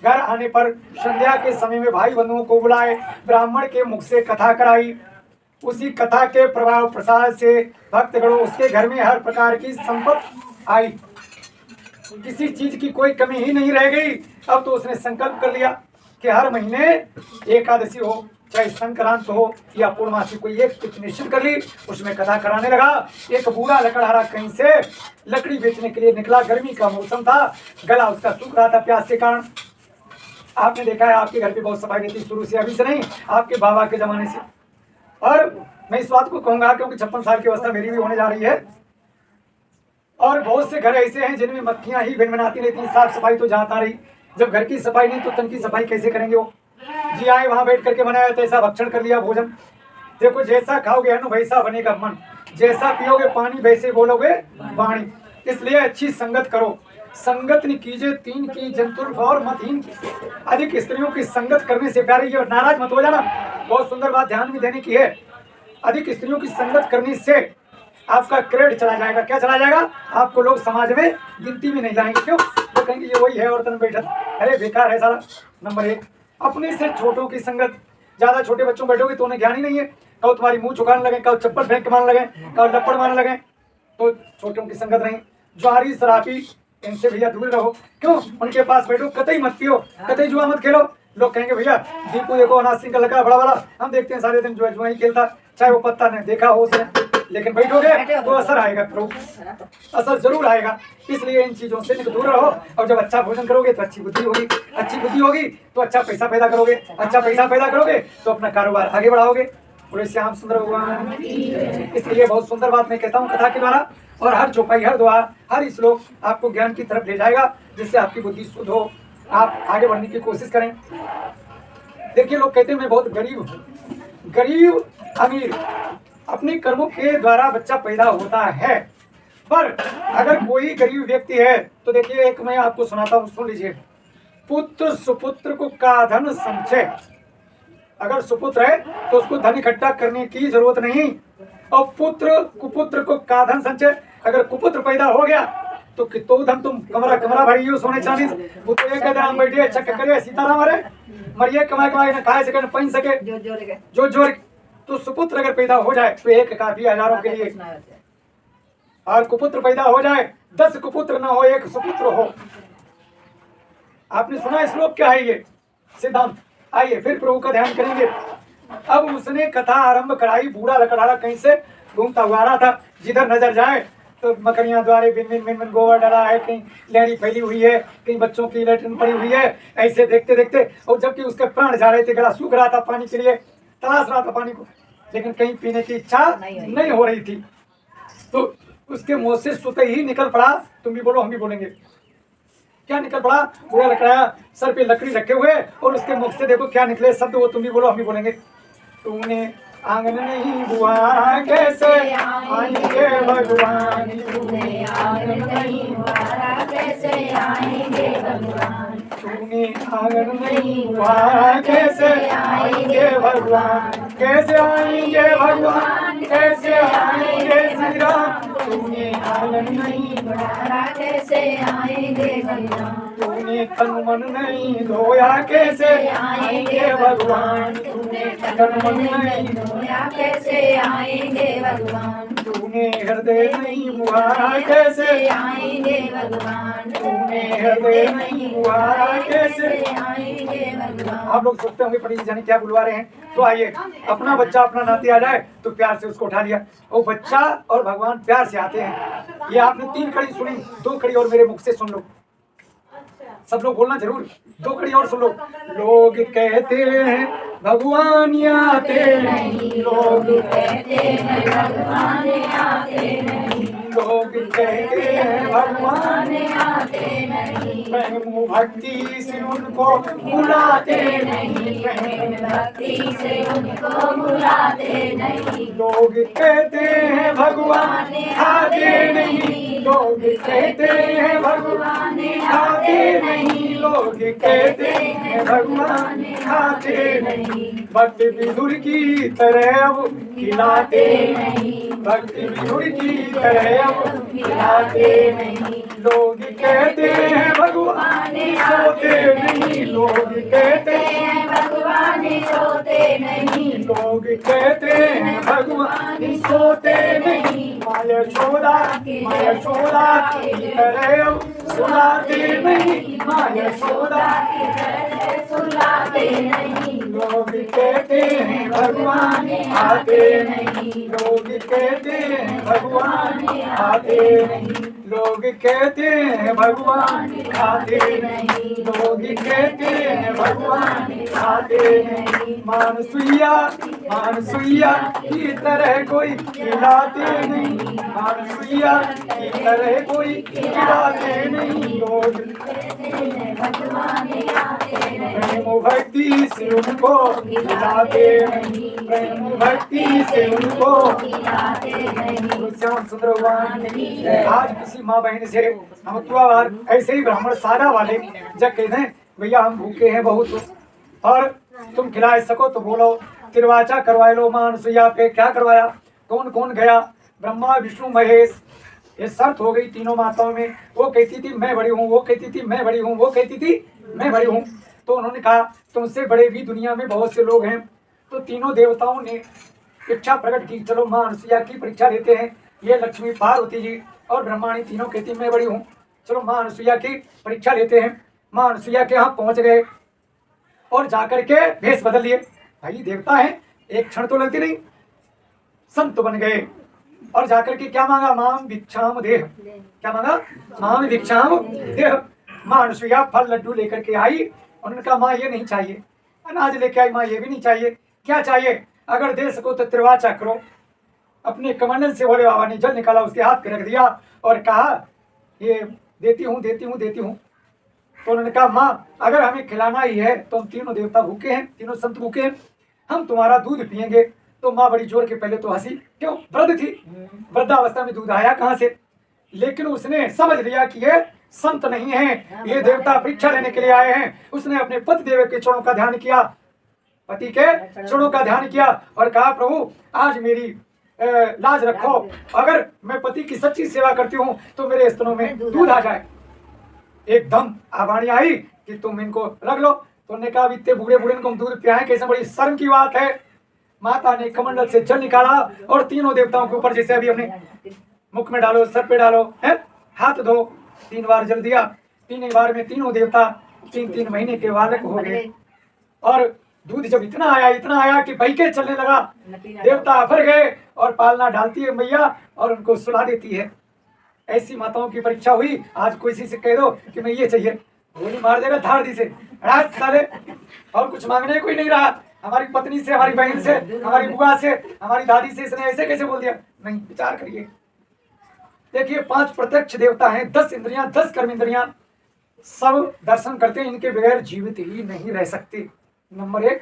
घर आने पर संध्या के समय में भाई बंधुओं को बुलाए, ब्राह्मण के मुख से कथा कराई। उसी कथा के प्रभाव प्रसाद से भक्तगणों उसके घर में हर प्रकार की संपत्ति आई, किसी चीज की कोई कमी ही नहीं रह गई। अब तो उसने संकल्प कर लिया कि हर महीने एकादशी हो, चाहे संक्रांत हो या पूर्णमासी, कोई एक तिथि निश्चित कर ली, उसमें कथा कराने लगा। एक बूढ़ा लकड़हारा कहीं से लकड़ी बेचने के लिए निकला, गर्मी का मौसम था, गला उसका सूख रहा था प्यास के कारण। आपने देखा है आपके घर पे बहुत सफाई रहती, शुरू से, अभी से नहीं, आपके बाबा के जमाने से। और मैं इस बात को कहूंगा क्योंकि 56 साल की अवस्था मेरी भी होने जा रही है, और बहुत से घर ऐसे हैं जिनमें मक्खियां ही भिनभिनाती रहती हैं, साफ सफाई तो जहाँ रही। जब घर की सफाई नहीं तो तन की सफाई कैसे करेंगे वो? जी आए वहां बैठ करके बनाया तैसा भक्षण कर लिया भोजन। देखो जैसा खाओगे अन्न वैसा बनेगा मन, जैसा पियोगे पानी वैसे बोलोगे वाणी। इसलिए अच्छी संगत करो। संगत न कीजिए तीन की जंतुर और मतहीन की। अधिक स्त्रियों की संगत करने से प्यारे, ये नाराज मत हो जाना, बहुत सुंदर बात ध्यान में देने की है। अधिक स्त्रियों की संगत करने से आपका क्रेड चला जाएगा। क्या चला जाएगा? आपको लोग समाज में गिनती में नहीं लाएंगे। क्यों? वो कहेंगे ये वही है औरतन बैठा, अरे बेकार है सारा। नंबर 1, अपने से छोटों की संगत। ज्यादा छोटे बच्चों बैठोगे तो उन्हें ज्ञान ही नहीं है, कहो तुम्हारी मुंह चुकाने लगे, कहो चप्पल फेंक के मारने लगे, कहो लपड़ मारने लगे, तो छोटों की संगत नहीं। ज्वारी शराबी इनसे भैया दूर रहो। क्यों? उनके पास बैठो, कतई मत पियो, कतई जुआ मत खेलो। लोग कहेंगे भैया दीपू देखो अनाज सिंह का लड़का बड़ा वाला, हम देखते हैं सारे दिन जुआ ही खेलता, चाहे वो पत्ता ने देखा हो उसने, लेकिन बैठोगे तो असर आएगा, असर जरूर आएगा। इसलिए इन चीजों से दूर रहो। और जब अच्छा भोजन करोगे तो अच्छी बुद्धि होगी, अच्छी बुद्धि होगी तो अच्छा पैसा पैदा करोगे, अच्छा पैसा पैदा करोगे तो अपना कारोबार आगे बढ़ाओगे। पूरे श्याम सुंदर भगवान। इसलिए बहुत सुंदर बात मैं कहता हूँ कथा के द्वारा, और हर चौपाई, हर दुआ, हर श्लोक आपको ज्ञान की तरफ ले जाएगा, जिससे आपकी बुद्धि शुद्ध हो, आप आगे बढ़ने की कोशिश करें। देखिए लोग कहते हैं मैं बहुत गरीब हूँ। गरीब अमीर अपने कर्मों के द्वारा बच्चा पैदा होता है। पर अगर कोई गरीब व्यक्ति है तो देखिए एक मैं आपको सुनाता हूँ, सुन लीजिए। पुत्र सुपुत्र को का धन संचय। अगर सुपुत्र है तो उसको धन इकट्ठा करने की जरूरत नहीं। और पुत्र कुपुत्र को का धन संचय। अगर कुपुत्र पैदा हो गया तो कितो धन तुम कमरा कमरा भरी हो सोने चांदी, वो तो एक दिन बैठे अच्छा करे सीताराम अरे मरिए कमाए कमाए न खाए सके न पहन सके जो जोर। तो सुपुत्र अगर पैदा हो जाए तो एक काफी हजारों के लिए, और कुपुत्र पैदा हो जाए 10 कुपुत्र न हो 1 सुपुत्र हो। आपने सुना श्लोक क्या है ये सिद्धांत? आइए फिर प्रभु का ध्यान करेंगे। अब उसने कथा आरंभ कराई। बूढ़ा लकड़हारा कहीं से घूमता हुआ आ रहा था, जिधर नजर जाए तो मकड़ियां द्वारे बिन बिन बिन बिन गोबर डला है, कहीं लहरी फैली हुई है, कहीं बच्चों की लैट्रिन पड़ी हुई है। ऐसे देखते देखते, और जबकि उसके प्राण जा रहे थे, गला सूख रहा था, पानी के लिए तलाश रहा था पानी को, लेकिन कहीं पीने की इच्छा नहीं हो रही थी। तो उसके मुंह से सुते ही निकल पड़ा, तुम भी बोलो हम भी बोलेंगे, क्या निकल पड़ा? बूढ़ा लकड़ाया सर पे लकड़ी रखे हुए, और उसके मुख से देखो क्या निकले शब्द, वो तुम भी बोलो हम भी बोलेंगे। तूने आंगन नहीं बुआ कैसे आएंगे भगवान, तूने आंगन नहीं बुआ कैसे आएंगे भगवान, तूने आंगन नहीं बुआ कैसे आएंगे भगवान, कैसे आएंगे भगवान, कैसे आएंगे श्री राम, तूने आंगन नहीं बुआ कैसे आएंगे भगवान, तूने तन मन नहीं धोया कैसे आएंगे भगवान, तूने तन मन नहीं धोया कैसे आएंगे भगवान, तूने हृदय नहीं हुआ कैसे आएंगे भगवान, तूने हृदय नहीं हुआ कैसे आएंगे भगवान। आप लोग सोचते होंगे पंडित जी जाने क्या बुलवा रहे हैं, तो आइए अपना बच्चा अपना नाती आ जाए तो प्यार से उसको उठा लिया। वो बच्चा और भगवान प्यार से आते हैं। ये आपने 3 कड़ी सुनी, 2 कड़ी और मेरे मुख से सुन लो। सब लोग बोलना जरूर, 2 कड़ी और सुन लो। लोग कहते हैं भगवान आते नहीं, लोग कहते हैं भगवान आते नहीं, लोग कहते हैं भगवान आते नहीं, प्रेम भक्ति से उनको बुलाते नहीं, प्रेम भक्ति से उनको बुलाते नहीं, लोग कहते हैं भगवान आते नहीं, लोग कहते हैं भगवान आते नहीं, लोग कहते हैं भगवान आते नहीं, भक्ति विधुर की तरह अब खिलाते नहीं, भक्ति विधुर की तरह अब खिलाते नहीं, लोग कहते हैं भगवान सोते नहीं, लोग कहते हैं भगवान सोते नहीं, लोग कहते हैं भगवान सोते नहीं, माया शोला की तरह अब सुलाते नहीं, माया शोला की तरह सुलाते नहीं, लोग कहते हैं भगवान आते नहीं, लोग कहते हैं भगवान आते नहीं। लोग कहते हैं भगवान खाते नहीं, लोग कहते हैं भगवान खाते नहीं। मानसुइया की तरह कोई खिलाते नहीं, मानसुइया की तरह कोई खिलाते नहीं। लोग प्रेम भक्ति से उनको खिलाते नहीं, प्रेम भक्ति से उनको श्याम सुंदर भगवान। आज किसी माँ बहन से हम बार ऐसे ही ब्राह्मण सादा वाले जब कहते हैं भैया हम भूखे हैं बहुत और तुम खिला सको तो बोलो, तिरवाचा करवा लो। मानसुइया पे क्या करवाया, कौन कौन गया, ब्रह्मा विष्णु महेश, ये शर्त हो गई तीनों माताओं में। वो कहती थी मैं बड़ी हूँ, वो कहती थी मैं बड़ी हूँ, वो कहती थी मैं बड़ी हूँ। तो उन्होंने कहा तुमसे बड़े भी दुनिया में बहुत से लोग हैं। तो तीनों देवताओं ने इच्छा प्रकट की, चलो माँ अनुसुईया की परीक्षा लेते हैं। ये लक्ष्मी पार्वती जी और ब्रह्माणी तीनों कहती मैं बड़ी हूँ, चलो माँ अनुसुईया की परीक्षा लेते हैं। माँ अनुसुईया के यहाँ पहुँच गए और जाकर के भेष बदल लिए। भाई देवता है, एक क्षण तो लगती नहीं, संत बन गए और जाकर के क्या मांगा, माम भिक्षाम देह। क्या मांगा, माम भिक्षाम देह। माँ अनुसुईया फल लड्डू लेकर के आई। उन्होंने कहा माँ ये नहीं चाहिए, अनाज लेके आई, माँ ये भी नहीं चाहिए, क्या चाहिए, अगर दे सको तो तिरवाचा करो। अपने कमंडल से भोले बाबा ने जल निकाला, उसके हाथ पे रख दिया और कहा ये देती हूँ देती हूँ देती हूँ। तो उन्होंने कहा माँ अगर हमें खिलाना ही है तो हम तीनों देवता भूखे हैं, तीनों संत भूखे हैं, हम तुम्हारा दूध पियेंगे। तो माँ बड़ी जोर के पहले तो हंसी, क्यों, वृद्ध थी, वृद्धावस्था में दूध आया कहाँ से। लेकिन उसने समझ लिया कि ये संत नहीं है, ये देवता परीक्षा लेने के लिए आए हैं। उसने अपने पति देव के चरणों का ध्यान किया, पति के चरणों का ध्यान किया और कहा प्रभु आज मेरी लाज रखो, अगर मैं पति की सच्ची सेवा करती हूँ तो मेरे स्तनों में दूध आ जाए। एकदम आवाणी आई कि तुम इनको रख लो। तो उन्होंने कहा इतने बूढ़े बूढ़े को दूध पियाएं कैसे, बड़ी शर्म की बात है। माता ने कमंडल से जल निकाला और तीनों देवताओं के ऊपर, जैसे अभी अपने मुख में डालो, सर पे डालो, है हाथ धो, 3 बार जल दिया। 3 बार में तीनों देवता 3-3 महीने के बालक हो गए। और दूध जब इतना आया कि बहके चलने लगा, देवता अफर गए और पालना डालती है मैया और उनको सुला देती है। ऐसी माताओं की परीक्षा हुई। आज कोई से कह दो कि मैं ये चाहिए, गोली मार देगा धार दी से, साले, और कुछ मांगने कोई नहीं रहा। हमारी पत्नी से, हमारी बहन से, हमारी बुआ से, हमारी दादी से इसने ऐसे कैसे बोल दिया। नहीं, विचार करिए। देखिए 5 प्रत्यक्ष देवता हैं, 10 इंद्रियां, 10 कर्म इंद्रियां, सब दर्शन करते हैं, इनके बगैर जीवित ही नहीं रह सकते। नंबर 1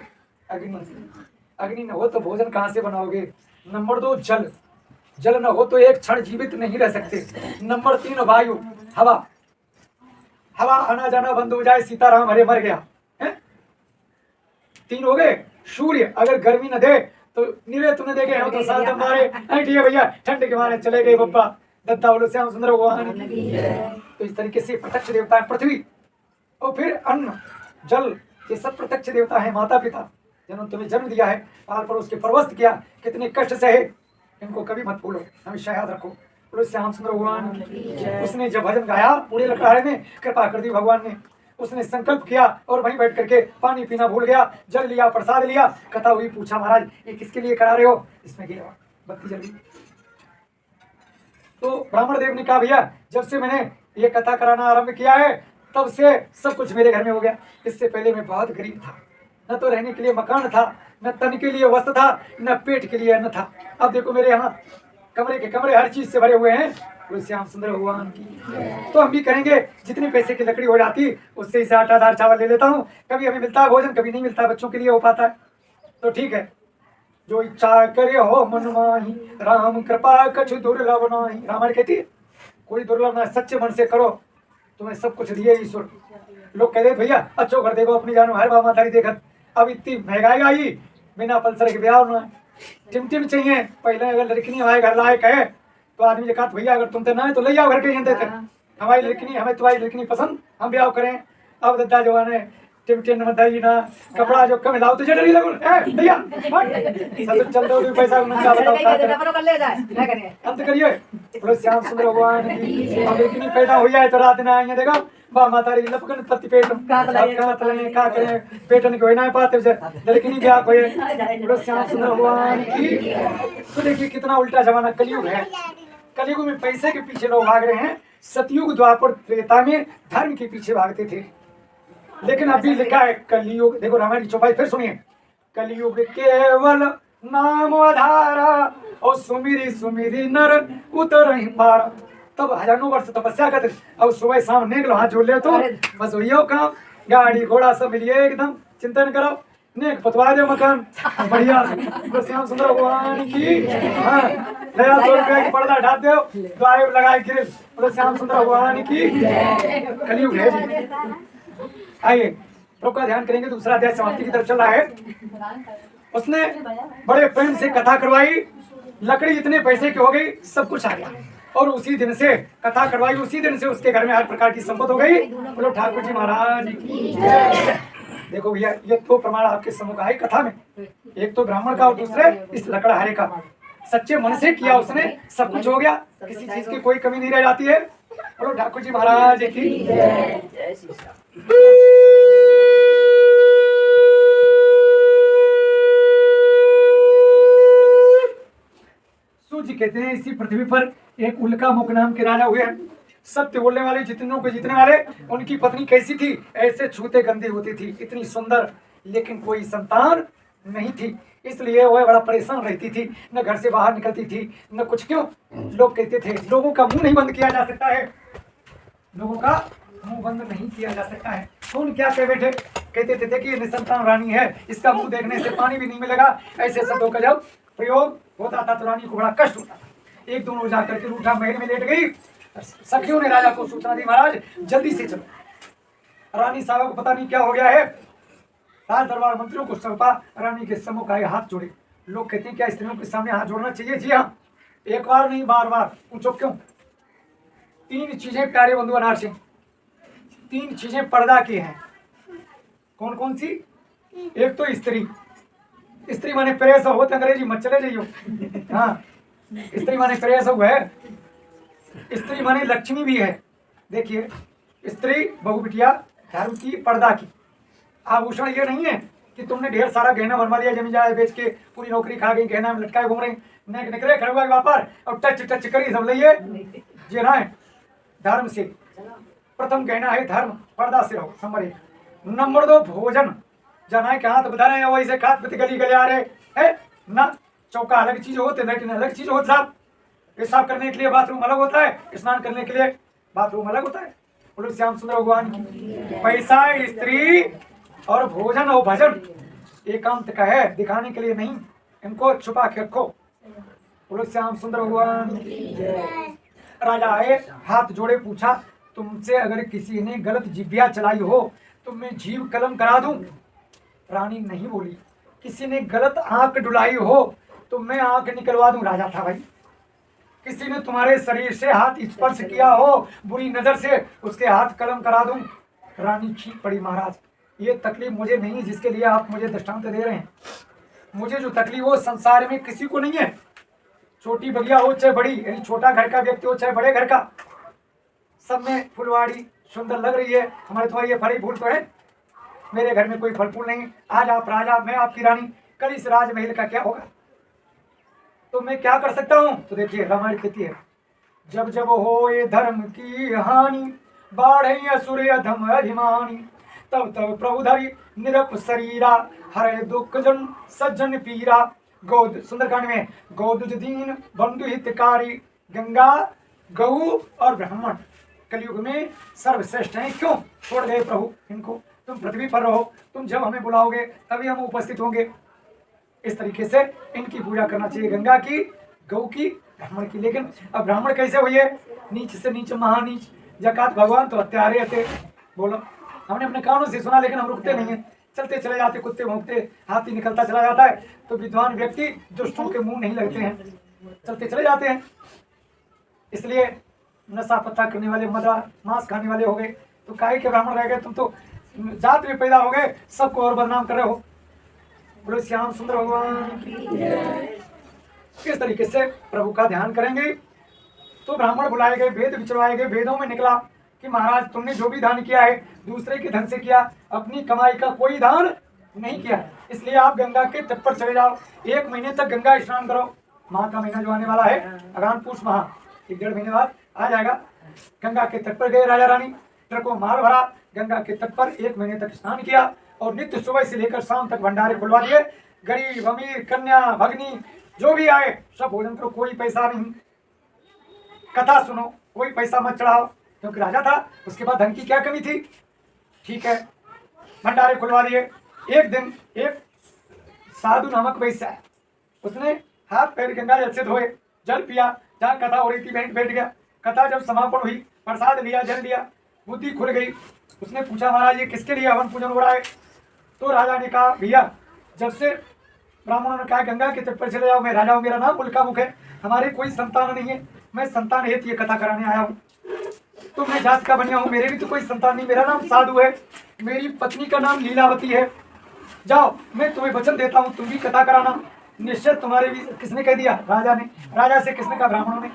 अग्नि, अग्नि न हो तो भोजन कहाँ से बनाओगे। नंबर 2 जल, जल न हो तो एक क्षण जीवित नहीं रह सकते। नंबर 3 वायु, हवा, हवा आना जाना बंद हो जाए, सीताराम हरे मर गया है। 3 हो गए। सूर्य अगर गर्मी न दे तो नीरे तुमने देखे हो तो साथ हमारे ठीक है भैया, ठंड के मारे चले गए बप्पा, दत्ता बोलो श्याम सुंदर भगवान। तो इस तरीके से प्रत्यक्ष देवता है पृथ्वी, और फिर अन्न जल, ये सब प्रत्यक्ष देवता है। माता पिता जिन्होंने तुम्हें जन्म दिया है, पाल परोस के परवस्त किया, कितने कष्ट सहे, इनको कभी मत भूलो, हमेशा याद रखो। बोलो श्याम सुंदर भगवान। उसने जब भजन गाया पूरे लकड़ारे में, कृपा कर दी भगवान ने। उसने संकल्प किया और वहीं बैठ करके पानी पीना भूल गया, जल लिया, प्रसाद लिया, कथा हुई, पूछा महाराज ये किसके लिए करा रहे हो, इसमें गिरा बत्ती जल गई। तो ब्राह्मण देव ने कहा भैया जब से मैंने ये कथा कराना आरंभ किया है तब से सब कुछ मेरे घर में हो गया। इससे पहले मैं बहुत गरीब था, न तो रहने के लिए मकान था, न तन के लिए वस्त्र था, न पेट के लिए अन्न था। अब देखो मेरे यहाँ कमरे के कमरे हर चीज से भरे हुए हैं। श्याम सुंदर भगवान की। तो हम भी कहेंगे जितने पैसे की लकड़ी हो जाती उससे ही 8 दाल चावल ले लेता हूँ। कभी हमें मिलता है भोजन, कभी नहीं मिलता, बच्चों के लिए हो पाता है तो ठीक है। जो इच्छा करे हो मन माही, राम कृपा कछु दुर्लभ नाही। रामायण कहती है कोई दुर्लभ ना, सच्चे मन से करो, तुम्हें सब कुछ दिए ईश्वर। लोग कहते भैया अच्छो कर देखो अपनी जानो, हर बाबा तारी देखत अब इतनी महंगाई आई, बिना पल्सर के ब्याह होना, टिम चाहिए। पहले अगर लड़की हमारे घर लायक है तो आदमी ने कहा भैया अगर तुम तो ना है तो ले जाओ घर के यहाँ देते, हमारी लड़की हमें तुम्हारी लड़की पसंद, हम ब्याह करें। अब दद्दा जवान है टिम मत दई ना, कपड़ा जो कम लाओ तुझे डरी लगो भैया चल दो पैसा अंत करिए। बोलो श्याम सुंदर भगवान की। अब लड़की पैदा हो जाए तो रात ना आएंगे, देखो बा माता री लपकन पत्ती पेट का करें पेटन को ना पाते लड़की ब्याह को। बोलो श्याम सुंदर भगवान की। तो देखिए कितना उल्टा जमाना कलयुग है। कलयुग में पैसे के पीछे लोग भाग रहे हैं, सतयुग द्वापर त्रेता में धर्म के पीछे भागते थे, लेकिन अभी लिखा है कलयुग। देखो रामायण की चौपाई फिर सुनिए। कलयुग केवल नाम आधारा और सुमिरी सुमिरी नर उतर ही पारा। तब हजारों वर्ष तपस्या करते, अब सुबह शाम नेक लो हाथ जोड़ ले तो बस वही काम, गाड़ी घोड़ा सब मिलिए एकदम, चिंता न करो, नेक पतवा दे मकान बढ़िया से। श्याम सुंदर भगवान की हाँ नया 100 रुपया की पर्दा ढाप दो, द्वार लगाए गिरे, बोलो श्याम सुंदर भगवान की। कलयुग है जी। आइए प्रभु का ध्यान करेंगे। दूसरा अध्याय समाप्ति की तरफ चल रहा है। उसने बड़े प्रेम से कथा करवाई, लकड़ी इतने पैसे की हो गई, सब कुछ आ गया, और उसी दिन से कथा करवाई, उसी दिन से उसके घर में हर प्रकार की संपत्ति हो गई। बोलो ठाकुर जी महाराज की जय। देखो भैया ये तो प्रमाण आपके सम्मुख है कथा में, एक तो ब्राह्मण का और दूसरे इस लकड़हारे का। सच्चे मन से किया उसने, सब कुछ हो गया, किसी चीज की कोई कमी नहीं रह जाती है। बोलो ठाकुर जी महाराज की जय। सूर्य कहते हैं इसी पृथ्वी पर एक उल्का मुख नाम के राजा हुए। सत्य बोलने वाले जितनों को जीतने वाले, उनकी पत्नी कैसी थी, ऐसे छूते गंदी होती थी, इतनी सुंदर, लेकिन कोई संतान नहीं थी, इसलिए वह बड़ा परेशान रहती थी, न घर से बाहर निकलती थी न कुछ। क्यों? लोग कहते थे लोगों का मुंह नहीं बंद किया जा सकता है, लोगों का मुंह बंद नहीं किया जा सकता है। कौन क्या कह बैठे, कहते थे देखिए निसंतान रानी है, इसका मुंह देखने से पानी भी नहीं मिलेगा, ऐसे शब्दों का जब प्रयोग होता था तो रानी को बड़ा कष्ट होता। एक दोनों जाकर के रूठा महल में लेट गई। सखियों ने राजा को सूचना दी, महाराज जल्दी से चलो, रानी साहब को पता नहीं क्या हो गया है। राज दरबार मंत्रियों को सौंपा, रानी के सम्मुख आए, हाथ जोड़े। लोग कहते हैं क्या स्त्रियों के सामने हाथ जोड़ना चाहिए? जी हाँ, एक बार नहीं बार बार। पूछो क्यों? 3 चीजें प्यारे बंधु अनार सिंह, 3 चीजें पर्दा की हैं। कौन कौन सी? एक तो स्त्री, स्त्री माने प्रेस हो, तो अंग्रेजी मत चले जाइयो। हाँ, स्त्री माने प्रेस हो है, स्त्री माने लक्ष्मी भी है। देखिए स्त्री बहु बिटिया धर्म की, पर्दा की। आभूषण ये नहीं है कि तुमने ढेर सारा गहना बनवा लिया, जमीन जाए बेच के पूरी नौकरी खा गई, गहना में लटकाए घूम रही, नेक निकले खड़े हुआ व्यापार और टच टच करी सब लिए जी ना है। धर्म से प्रथम गहना है धर्म, पर्दा से रहो, नंबर 1। नंबर 2 भोजन, जाना के हाथ बता रहे हैं वैसे खात पति गली गले आ रहे है ना। चौका अलग चीज होते, लेकिन अलग चीज होता साहब। पेशाब करने के लिए बाथरूम अलग होता है, स्नान करने के लिए बाथरूम अलग होता है। बोलो श्याम सुंदर भगवान की। पैसा, स्त्री और भोजन और भजन एकांत का है, दिखाने के लिए नहीं, इनको छुपा के रखो। बोलो श्याम सुंदर भगवान की। राजा आए, हाथ जोड़े, पूछा तुमसे अगर किसी ने गलत जिब्बिया चलाई हो तो मैं जीव कलम करा दूं? रानी नहीं बोली। किसी ने गलत आंख डुलाई हो तो मैं आंख निकलवा दूं? राजा था भाई। किसी ने तुम्हारे शरीर से हाथ स्पर्श किया हो बुरी नजर से, उसके हाथ कलम करा दूं? रानी चीख पड़ी, महाराज ये तकलीफ मुझे नहीं जिसके लिए आप मुझे दृष्टांत दे रहे हैं। मुझे जो तकलीफ हो संसार में किसी को नहीं है, छोटी बगिया हो चाहे बड़ी, यानी छोटा घर का व्यक्ति हो चाहे बड़े घर का, सब में फुलवाड़ी सुंदर लग रही है। हमारे तुम्हारी ये फली फूल तो है, मेरे घर में कोई फल फूल नहीं। आज आप राजा, मैं आपकी रानी, कल इस राजमहल का क्या होगा? तो मैं क्या कर सकता हूँ? तो देखिए रामायण कहती है, जब जब हो ये धर्म की हानि, बाढ़े असुर अधम अभिमानी, तब तब प्रभु धरी निरप शरीरा, हरे दुख जन सज्जन पीरा। गौद सुंदरकांड में गौदुज दीन बंधु हितकारी, गंगा गौ और ब्राह्मण कलयुग में सर्वश्रेष्ठ हैं। क्यों छोड़ गए प्रभु इनको? तुम पृथ्वी पर रहो, तुम जब हमें बुलाओगे तभी हम उपस्थित होंगे। इस तरीके से इनकी पूजा करना चाहिए, गंगा की, गौ की, ब्राह्मण की। लेकिन अब ब्राह्मण कैसे हुई है? नीच से नीच महानीच, जकात भगवान तो हत्यारे थे। बोलो, हमने अपने कानों से सुना लेकिन हम रुकते नहीं है, चलते चले जाते, कुत्ते भौंकते, हाथी निकलता चला जाता है, तो विद्वान व्यक्ति दुष्टों के मुंह नहीं लगते हैं, चलते चले जाते हैं। इसलिए नशा पत्ता करने वाले, मदा मांस खाने वाले हो गए, तो काहे के ब्राह्मण रह गए? तुम तो जात में पैदा हो गए, सबको और बदनाम कर रहे हो। बोलो श्याम सुंदर भगवान की। इस तरीके से प्रभु का ध्यान करेंगे तो ब्राह्मण बुलाए गए, वेद विचरवाए गए। वेदों में निकला कि महाराज तुमने जो भी दान किया है दूसरे के धन से किया, अपनी कमाई का कोई दान नहीं किया, इसलिए आप गंगा के तट पर चले जाओ, 1 महीने तक गंगा स्नान करो। माह का महीना जो आने वाला है, अगान पूष माह, 1 डेढ़ महीने बाद आ जाएगा, गंगा के तट पर गए राजा रानी, ट्रकों माल भरा, गंगा के तट पर 1 महीने तक स्नान किया और नित्य सुबह से लेकर शाम तक भंडारे खुलवा दिए। गरीब अमीर कन्या भगनी जो भी आए सब भोजन करो, कोई पैसा नहीं, कथा सुनो, कोई पैसा मत चढ़ाओ, क्योंकि राजा था, उसके बाद धन की क्या कमी थी। ठीक है, भंडारे खुलवा दिए। एक दिन एक साधु नामक वैश्य है, उसने हाथ पैर गंगा जल से धोए, जल पिया, जहाँ कथा हो रही थी बैठ गया। कथा जब समापन हुई, प्रसाद लिया, जल लिया, बुद्धि खुल गई। उसने पूछा महाराज ये किसके लिए हवन पूजन हो रहा है? तो राजा ने कहा भैया जब से ब्राह्मणों ने कहा गंगा के तट पर चले जाओ, मैं राजा हूँ, मेरा नाम उल्का-मुख है, हमारे कोई संतान नहीं है, मैं संतान हेतु ये कथा कराने आया हूँ। तो मैं जात का बनिया हूँ, मेरे भी तो कोई संतान नहीं, मेरा नाम साधु है, मेरी पत्नी का नाम लीलावती है। जाओ मैं तुम्हें वचन देता हूँ, तुम भी कथा कराना, निश्चय तुम्हारे भी। किसने कह दिया? राजा ने। राजा से किसने कहा? ब्राह्मणों ने।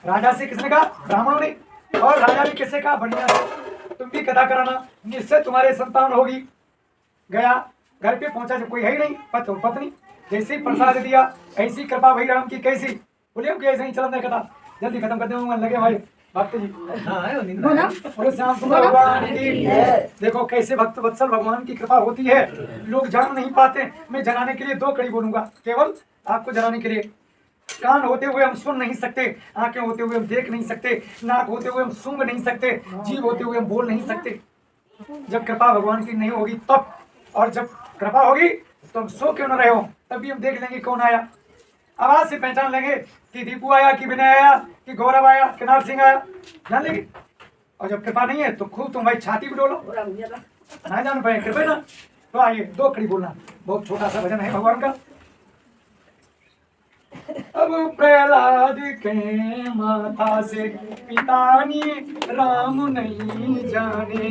राजा से किसने कहा? ब्राह्मणों ने। और राजा ने किससे कहा? बनिया से, तुम भी कथा कराना, निश्चय तुम्हारे संतान होगी। गया, घर पे पहुंचा, जब कोई है ही नहीं, पति और पत्नी, जैसे ही प्रसाद दिया, ऐसी कृपा भई राम की कैसी, बोले कि ऐसे ही चलन कथा, जल्दी खत्म कर दूंगा, लगे भाई भक्त जी। बोलो श्याम सुंदर भगवान की। देखो कैसे भक्त वत्सल भगवान की कृपा होती है, लोग जान नहीं पाते। मैं जनाने के लिए 2 कड़ी बोलूंगा, केवल आपको जनाने के लिए। कान होते हुए हम सुन नहीं सकते, आंखें होते हुए हम देख नहीं सकते, नाक होते हुए हम सूंघ नहीं सकते, जीभ होते हुए हम बोल नहीं सकते। जब कृपा भगवान की नहीं होगी तब, और जब कृपा होगी तो हम सो क्यों न रहे हो, तब भी हम देख लेंगे कौन आया, आवाज से पहचान लेंगे कि दीपू आया, कि विनय आया, कि गौरव आया, कि नार सिंह आया, जान लेंगे। और जब कृपा नहीं है तो खूब तुम भाई छाती भी डोलो, ना जान पाए कृपा ना। तो आइए 2 कड़ी बोलना, बहुत छोटा सा भजन है भगवान का। अब प्रहलाद के माता से पितानी राम नहीं जाने,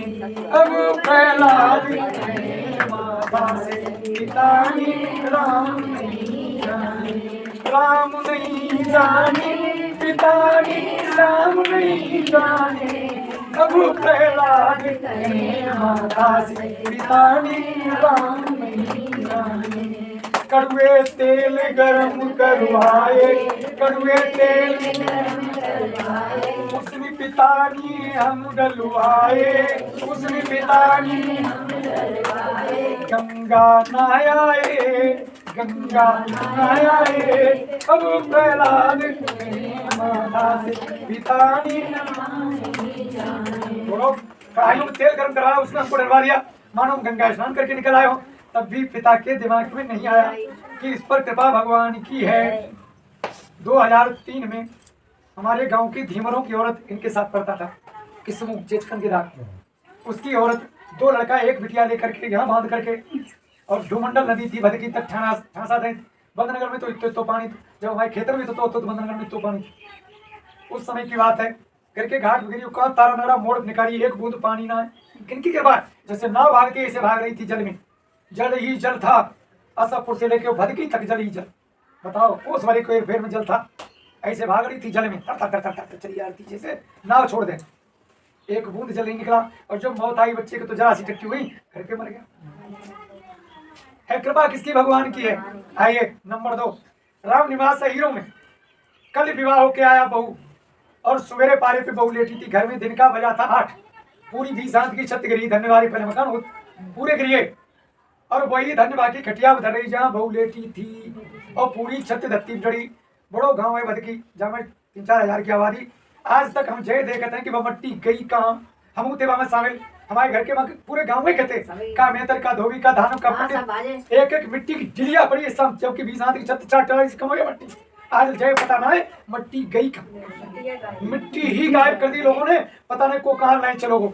अब प्रहलाद के माता से पितानी राम नहीं जाने, राम नहीं जाने पितानी राम नहीं जाने, अब प्रहलाद के माता से पितानी राम नहीं जाने। कड़ुए तेल गरम करवाए, कड़ुए तेल गरम करवाए, उसमें पितानी हम डलवाए, उसमें पितानी हम डलवाए, गंगा नहाए, गंगा नहाए, अब प्रहलाद के माता से पितानी बोलो। कढ़ाइयों में तेल गरम करवाया, उसमें हमको डलवा दिया, मानो गंगा स्नान करके निकल आए हो। तब भी पिता के दिमाग में नहीं आया कि इस पर कृपा भगवान की है। 2003 में हमारे गांव की धीमरों की औरत इनके साथ पढ़ता था, किस्मू चेचकन के दाग, उसकी औरत 2 लड़का 1 बिटिया लेकर के यहाँ बांध करके, और धूमंडल नदी थी भदकी तक ठासा थे, बंदनगर में तो पानी, जब हमारे खेतर में तो बंदनगर में तो पानी। उस समय की बात है, घर के घाट वगैरह का तारा नारा मोड़ निकाली, 1 बूंद पानी ना है। किनकी के बाद जैसे नाव भाग के ऐसे भाग रही थी जल में, जल ही जल था, असफपुर से लेके भदकी तक जल ही जल। बताओ उस वाले को 1 फेर में जल था, ऐसे भाग रही थी जल में, तर तर तर तर चली आ रही थी, जैसे नाव छोड़ दे, 1 बूंद जल ही निकला। और जब मौत आई बच्चे को तो जरा सी टट्टी हुई, घर के मर गया। है कृपा किसकी? भगवान की है। आइए नंबर 2, राम निवास हीरो में कल विवाह होके आया बहू, और सवेरे पारे पे बहू लेटी थी, घर में दिन का बजा था 8, पूरी 20 हाथ की छत गिरी, धन्यवाद पहले मकान पूरे गिरिए, और वही धन्यवाद की खटिया धर रही जहाँ बहू लेटी थी, और पूरी छत धरती डरी। बड़ो गांव है भदकी, जहाँ में 3-4 हजार की आबादी। आज तक हम जय देखते हैं कि वह मट्टी गई कहाँ, हम उते में शामिल, हमारे घर के पूरे गांव में कहते का मेहतर का धोबी का धान का पंडित, 1-1 मिट्टी की जिलिया पड़ी है सब, जबकि 20 हाथ की छत 4 से कम हो गई मट्टी। आज जय पता ना है मट्टी गई कहाँ, मिट्टी ही गायब कर दी लोगों ने, पता नहीं को कहाँ लाए चलोगो,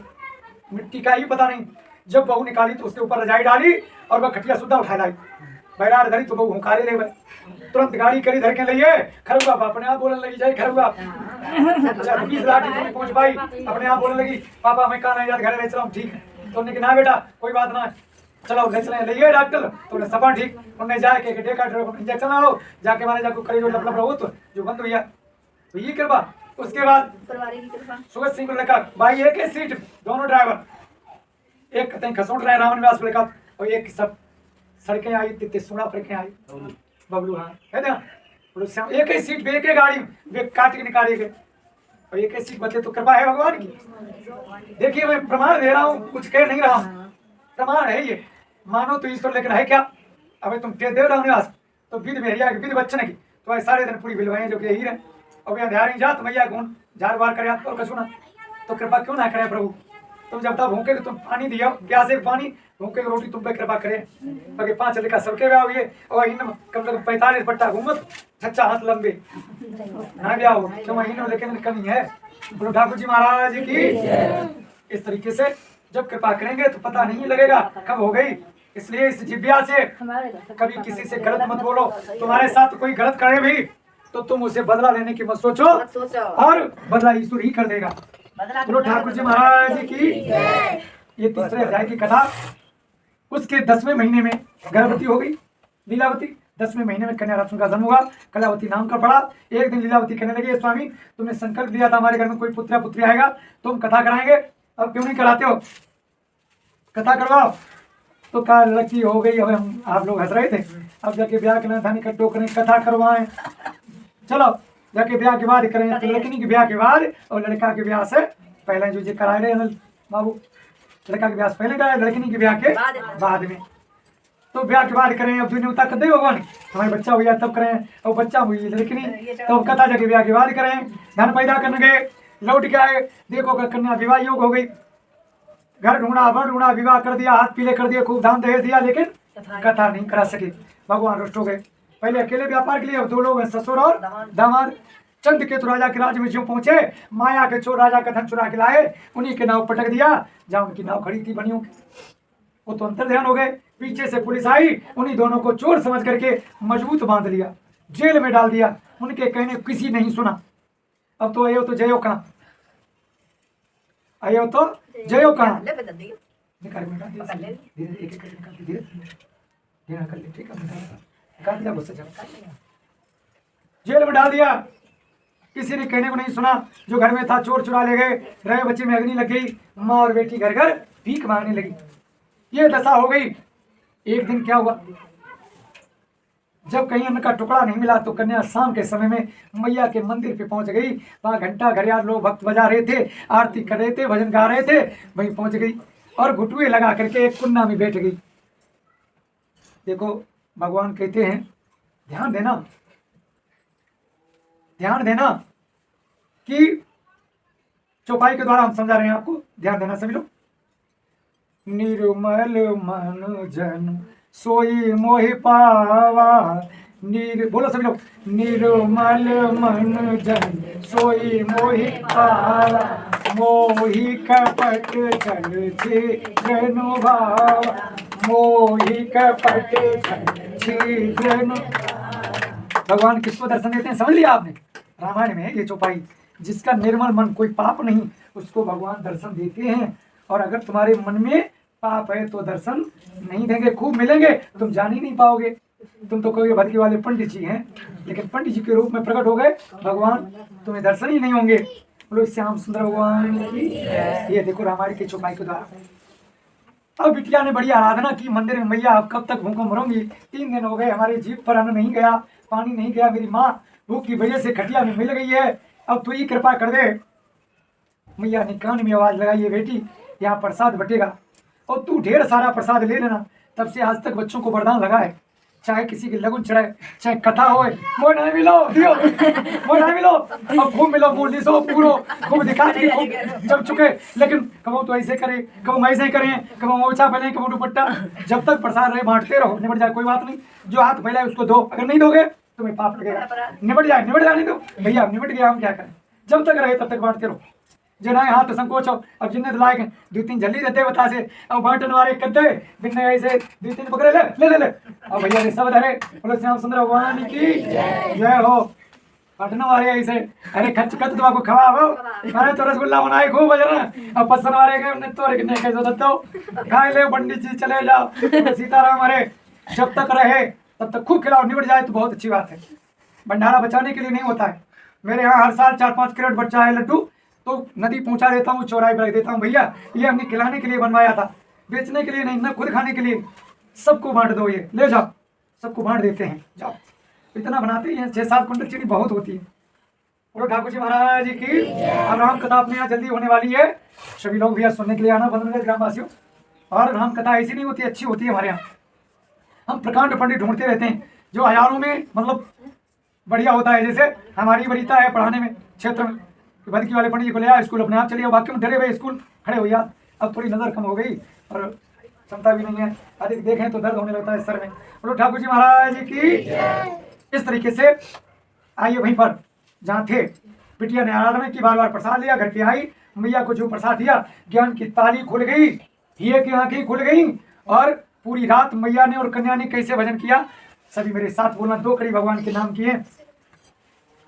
मिट्टी का ही पता नहीं। जब बहू निकाली तो उसके ऊपर रजाई डाली और वह खटिया सुद्धा उठा लाई, बैरार धरी तो बहू हुंकारे ले गए, तुरंत गाड़ी करी धर के लिए खरुआ अपने आप बोलने लगी, जय खरुआ। अच्छा 20 लाठी पहुंच पाई, अपने आप बोलने लगी पापा मैं कहाँ नहीं जाता, घर ले चला हूँ। ठीक है, तो उन्होंने ना बेटा कोई बात ना, चलो ले चले ले डॉक्टर, तो उन्हें सपा ठीक, उन्हें जाके इंजेक्शन आओ, जाके मारे जाको करे जो लपलप रहो तो जो बंद भैया, तो ये कृपा। उसके बाद सुगत सिंह को लगा भाई 1 सीट, दोनों ड्राइवर, एक कहीं खसोट रहे राम निवास लेकर, और एक सब सड़कें आई, तितसुड़ा सड़कें आई, बबलू हाँ है ना, एक ही सीट पे 1 गाड़ी वे काट के निकाले गए। और ये कैसी बातें, तो कृपा है भगवान की। देखिए मैं प्रमाण दे रहा हूँ, कुछ कह नहीं रहा हूँ, प्रमाण है ये। मानो तो ईश्वर, लेकिन है क्या? अबे तुम देव रहो निवास तो विध मेहरिया की विध बच्चन की तो सारे दिन पूरी बिलवाएं जो कि यही रहे। और भैया ध्यान जात मैया गुण झाड़ बार करे और कछु ना, तो कृपा क्यों ना करे प्रभु? तुम जब तक भूखे तुम पानी दियो, प्यासे पानी, भूखे रोटी तुम पे कृपा करे। बाकी 5 लड़का सबके ब्याह हुए और इन कम से कम 45 पट्टा घूमत, छच्चा हाथ लंबे ना ब्याह हो तो महीनों, लेकिन कमी है। गुरु ठाकुर जी महाराज की इस तरीके से जब कृपा करेंगे तो पता नहीं लगेगा कब हो गई। इसलिए इस जिज्ञासा से कभी किसी से गलत मत बोलो। तुम्हारे साथ कोई गलत करे भी तो तुम उसे बदला लेने की मत सोचो, और बदला ईश्वर ही कर देगा। गुरु ठाकुर जी महाराज की ये तीसरे अध्याय की कथा। उसके 10वें महीने में गर्भवती हो गई लीलावती। 10वें महीने में कन्या रत्न का जन्म हुआ, कलावती नाम का पड़ा। एक दिन लीलावती कहने लगी, स्वामी तुमने संकल्प दिया था हमारे घर में कोई पुत्र पुत्री आएगा तो हम कथा कराएंगे, अब क्यों नहीं कराते हो? कथा करवाओ। तो कहा लड़की हो गई। अब हम आप लोग हंस रहे थे, अब जाके ब्याह करना था, निकट टोकरे कथा करवाएं। चलो जाके ब्याह के बाद करें। तो लड़की के ब्याह के बाद और लड़का के ब्याह से पहले जो कराए रहे बाबू, लड़का के ब्याह से पहले कराए, लड़की के ब्याह के बाद में। तो ब्याह के बाद करें। अब न्यूता कर दे भगवान, हमारे बच्चा हुआ तब करें, और बच्चा हुई लड़की तो अब कथा जाके ब्याह के बाद करें। धन पैदा करने गए, लौट के आए, देखो कन्या विवाह योग हो गई। घर ढूंढा, वर ढूंढा, विवाह कर दिया, हाथ पीले कर दिए, खूब दान दहेज दिया, लेकिन कथा नहीं करा सके। भगवान रुष्ट हो गए। पहले अकेले व्यापार के लिए, अब 2 लोग हैं, ससुर और दामाद। चंद केतु राजा के राज्य में जो पहुंचे, माया के चोर राजा का धन चुरा के लाए, उन्हीं के नाव पटक दिया जहाँ उनकी नाव खड़ी थी बनियों की। वो तो अंतर ध्यान हो गए। पीछे से पुलिस आई, उन्हीं दोनों को चोर समझ करके मजबूत बांध लिया, जेल में डाल दिया। उनके कहने किसी नहीं सुना। अब तो आयो तो जयो कहाँ, आयो तो जयो कहाँ। निकाल धीरे एक एक निकाल धीरे धीरे कर ले, ठीक है निकाल दिया, गुस्से जेल में डाल दिया। किसी ने कहने को नहीं सुना। जो घर में था चोर चुरा ले गए, रहे बच्चे में अग्नि लग गई, माँ और बेटी घर घर भीख मांगने लगी। ये दशा हो गई। एक दिन क्या हुआ, जब कहीं अन्न का टुकड़ा नहीं मिला तो कन्या शाम के समय में मैया के मंदिर पे पहुंच गई। वहां घंटा घड़ियाल लोग भक्त बजा रहे थे, आरती कर रहे थे, भजन गा रहे थे, वहीं पहुंच गई और घुटुए लगा करके एक कुन्ना में बैठ गई। देखो भगवान कहते हैं ध्यान देना, ध्यान देना कि चौपाई के द्वारा हम समझा रहे हैं आपको, ध्यान देना सभी लोग। निर्मल मन जन सोई मोहि पावा, बोलो सभी लोग, निर्मल मन जन सोई मोहि पावा, मोहि कपट छल छिद्रनु भावा, मोहि कपट छल छिद्रनु। भगवान किसको दर्शन देते हैं समझ लिया आपने? रामायण में ये चौपाई, जिसका निर्मल मन, कोई पाप नहीं, उसको भगवान दर्शन देते हैं। और अगर तुम्हारे मन में पाप है तो दर्शन नहीं देंगे, खूब मिलेंगे, तुम जान ही नहीं पाओगे। तुम तो कहोगे भटके वाले पंडित जी हैं, लेकिन पंडित जी के रूप में प्रकट हो गए भगवान, तुम्हें दर्शन ही नहीं होंगे। बोलो श्याम सुंदर भगवान की। ये देखो रामायण की चौपाई के द्वारा। अब बिटिया ने बड़ी आराधना की मंदिर में, मैया अब कब तक भूखों मरूंगी, 3 दिन हो गए, हमारे जीभ पर अन्न नहीं गया, पानी नहीं गया, मेरी माँ भूख की वजह से खटिया में मिल गई है, अब तू ही कृपा कर दे। मैया ने कान में आवाज लगाई, है बेटी यहाँ प्रसाद बटेगा और तू ढेर सारा प्रसाद ले लेना। तब से आज तक बच्चों को वरदान लगा है, चाहे किसी की लगन चढ़ाए, चाहे कथा होए, मोह नहीं मिलो दियो, मोह नहीं मिलो, अब खूब मिलो, बोली सो पूरो खूब दिखा के खूब जब चुके। लेकिन कबो तो ऐसे करे, कबो ऐसे करें, कबो मोचा पहने, कबो दुपट्टा, जब तक प्रसाद रहे बांटते रहो, निबट जाए कोई बात नहीं। जो हाथ फैलाए उसको दो, अगर नहीं दोगे तुम्हें पाप लगेगा। निबट जाए नहीं दो भैया, निबट गया, हम क्या करें, जब तक रहे तब तक बांटते रहो। जो ना हाथ संकोच हो, अब जिन्हें लायक 2-3 जल्दी देते बता से, अब बांटन वाले करते बिन्ने ऐसे 2-3 पकड़े ले अब भैया ने सब धरे। बोलो श्याम सुंदर भगवान की जय हो। बांटने वाले ऐसे अरे खच खच तो आपको खवाओ, अरे तो रसगुल्ला बनाए खूब बजना, अब पसंद वाले के उन्हें तोड़ के कैसे दत्तो खाए ले, पंडित जी चले जाओ, सीताराम अरे जब तक रहे तब तक खूब खिलाओ, निबट जाए तो बहुत अच्छी बात है। भंडारा बचाने के लिए नहीं होता है। मेरे यहाँ हर साल 4-5 करोड़ बच्चा है लड्डू, तो नदी पहुंचा देता हूँ, चौराहे पर रख देता हूँ। भैया ये हमने खिलाने के लिए बनवाया था, बेचने के लिए नहीं, ना खुद खाने के लिए। सबको बांट दो, ये ले जाओ, सबको बांट देते हैं, जाओ। इतना बनाते हैं, 6-7 कुंटल चीनी बहुत होती है। बोलो ठाकुर जी महाराज की। अब राम कथा अपने यहाँ जल्दी होने वाली है, सभी लोग भैया सुनने के लिए आना बंधु ग्रामवासियों। और राम कथा ऐसी नहीं होती, अच्छी होती है हमारे यहाँ। हम प्रकांड पंडित ढूंढते रहते हैं जो हजारों में मतलब बढ़िया होता है। जैसे हमारी वरीयता है पढ़ाने में क्षेत्र में, बदकी वाले पंडित जी को ले आया स्कूल अपने आप चलिए, बाकी में डरे हुए स्कूल खड़े हो गया। अब थोड़ी नज़र कम हो गई और क्षमता भी नहीं है, अधिक देखें तो दर्द होने लगता है सर में। बोलो ठाकुर जी महाराज की। इस तरीके से आइए वहीं पर जहाँ थे, बिटिया ने आराधना की, बार बार प्रसाद लिया, घर पे आई, मैया को जो प्रसाद दिया, ज्ञान की ताली खुल गई, हिये की आंखें खुल गई। और पूरी रात मैया ने और कन्या ने कैसे भजन किया, सभी मेरे साथ बोलना। 2 कड़ी भगवान के नाम किए।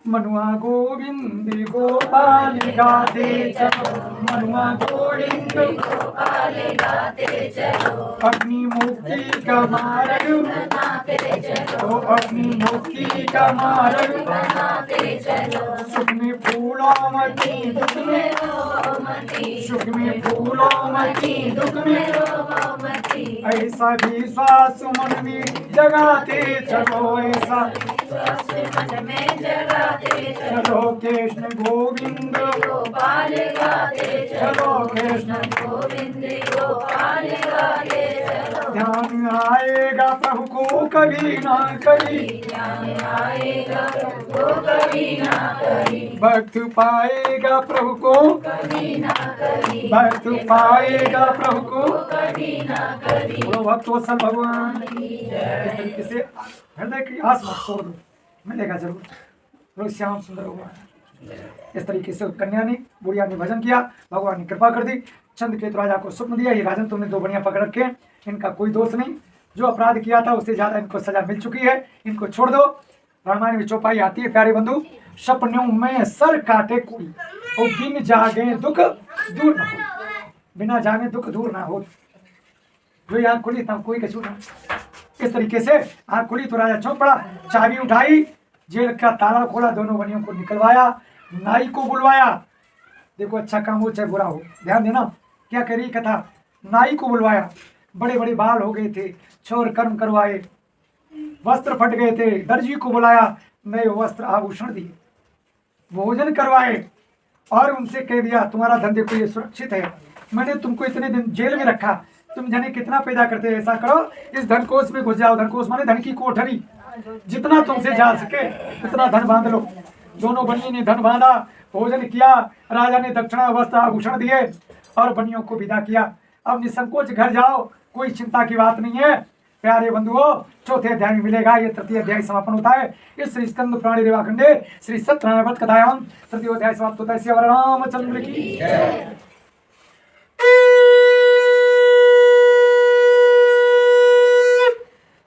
मनुआ गोविंद गोपाल गाते चलो, मनुआ गोविंद गोपाल गाते चलो, अपनी मुक्ति का मार्ग बनाते चलो, अपनी मुक्ति का मार्ग बनाते चलो। सुख में फूलों मती दुख में रो मती, सुख में फूलों मती दुख में रो मती, ऐसा विश्वास मन में जगाते चलो, ऐसा मन में जगाते चलो। कृष्ण गोविंद गोपाल गाते चलो, कृष्ण गोविंद गोपाल गाते चलो। ध्यान आएगा प्रभु को कभी ना कभी, ध्यान आएगा प्रभु को कभी ना कभी, भक्त पाएगा प्रभु को कभी ना कभी, भक्त पाएगा प्रभु को कभी ना कभी। बोलो भक्तवत्सल भगवान इस तरीके से हृदय की आस मत छोड़ दो, मिलेगा जरूर। बोलो श्याम सुंदर भगवान। इस तरीके से कन्या ने, बुढ़िया ने भजन किया, भगवान ने कृपा कर दी। चंद्रकेतु राजा को स्वप्न दिया, ये राजन तुमने 2 बढ़िया पकड़ रखे हैं, इनका कोई दोष नहीं, जो अपराध किया था उससे ज्यादा इनको सजा मिल चुकी है, इनको छोड़ दो। रामायण में चौपाई आती है प्यारे बंधु, सपनों में सर काटे कोई, और बिन जागे दुख दूर न हो, बिना जागे दुख दूर ना हो। जो यहाँ खुली था कोई कछू ना। इस तरीके से आँख खुली तो राजा चौंक पड़ा, चाबी उठाई, जेल का ताला खोला, दोनों बनियों को निकलवाया, नाई को बुलवाया। देखो अच्छा काम हो चाहे बुरा हो, ध्यान देना क्या कह रही कथा। नाई को बुलवाया, बड़े बड़े बाल हो गए थे, छोर कर्म करवाए, वस्त्र फट गए थे, दर्जी को बुलाया, नए वस्त्र आभूषण दिए, भोजन करवाए, और उनसे कह दिया तुम्हारा धन देखो ये सुरक्षित है, मैंने तुमको इतने दिन जेल में रखा, तुम जाने कितना पैदा करते हैं, ऐसा करो इस धनकोष में घुस जाओ। धनकोष माने धन की कोठरी, जितना तुमसे जा सके उतना धन बांध लो। दोनों बनियों ने धन बांधा, भोजन किया, राजा ने दक्षिणा वस्त्र आभूषण दिए और बनियों को विदा किया। अब निसंकोच घर जाओ, कोई चिंता की बात नहीं है। प्यारे बंधुओं, 4थे अध्याय में मिलेगा, ये 3य अध्याय समापन होता है। इस श्री स्कंद पुराण रेवाखंडे श्री सत्यनारायण व्रत कथायां 3य अध्याय समाप्त होता है। श्री रामचंद्र की जय।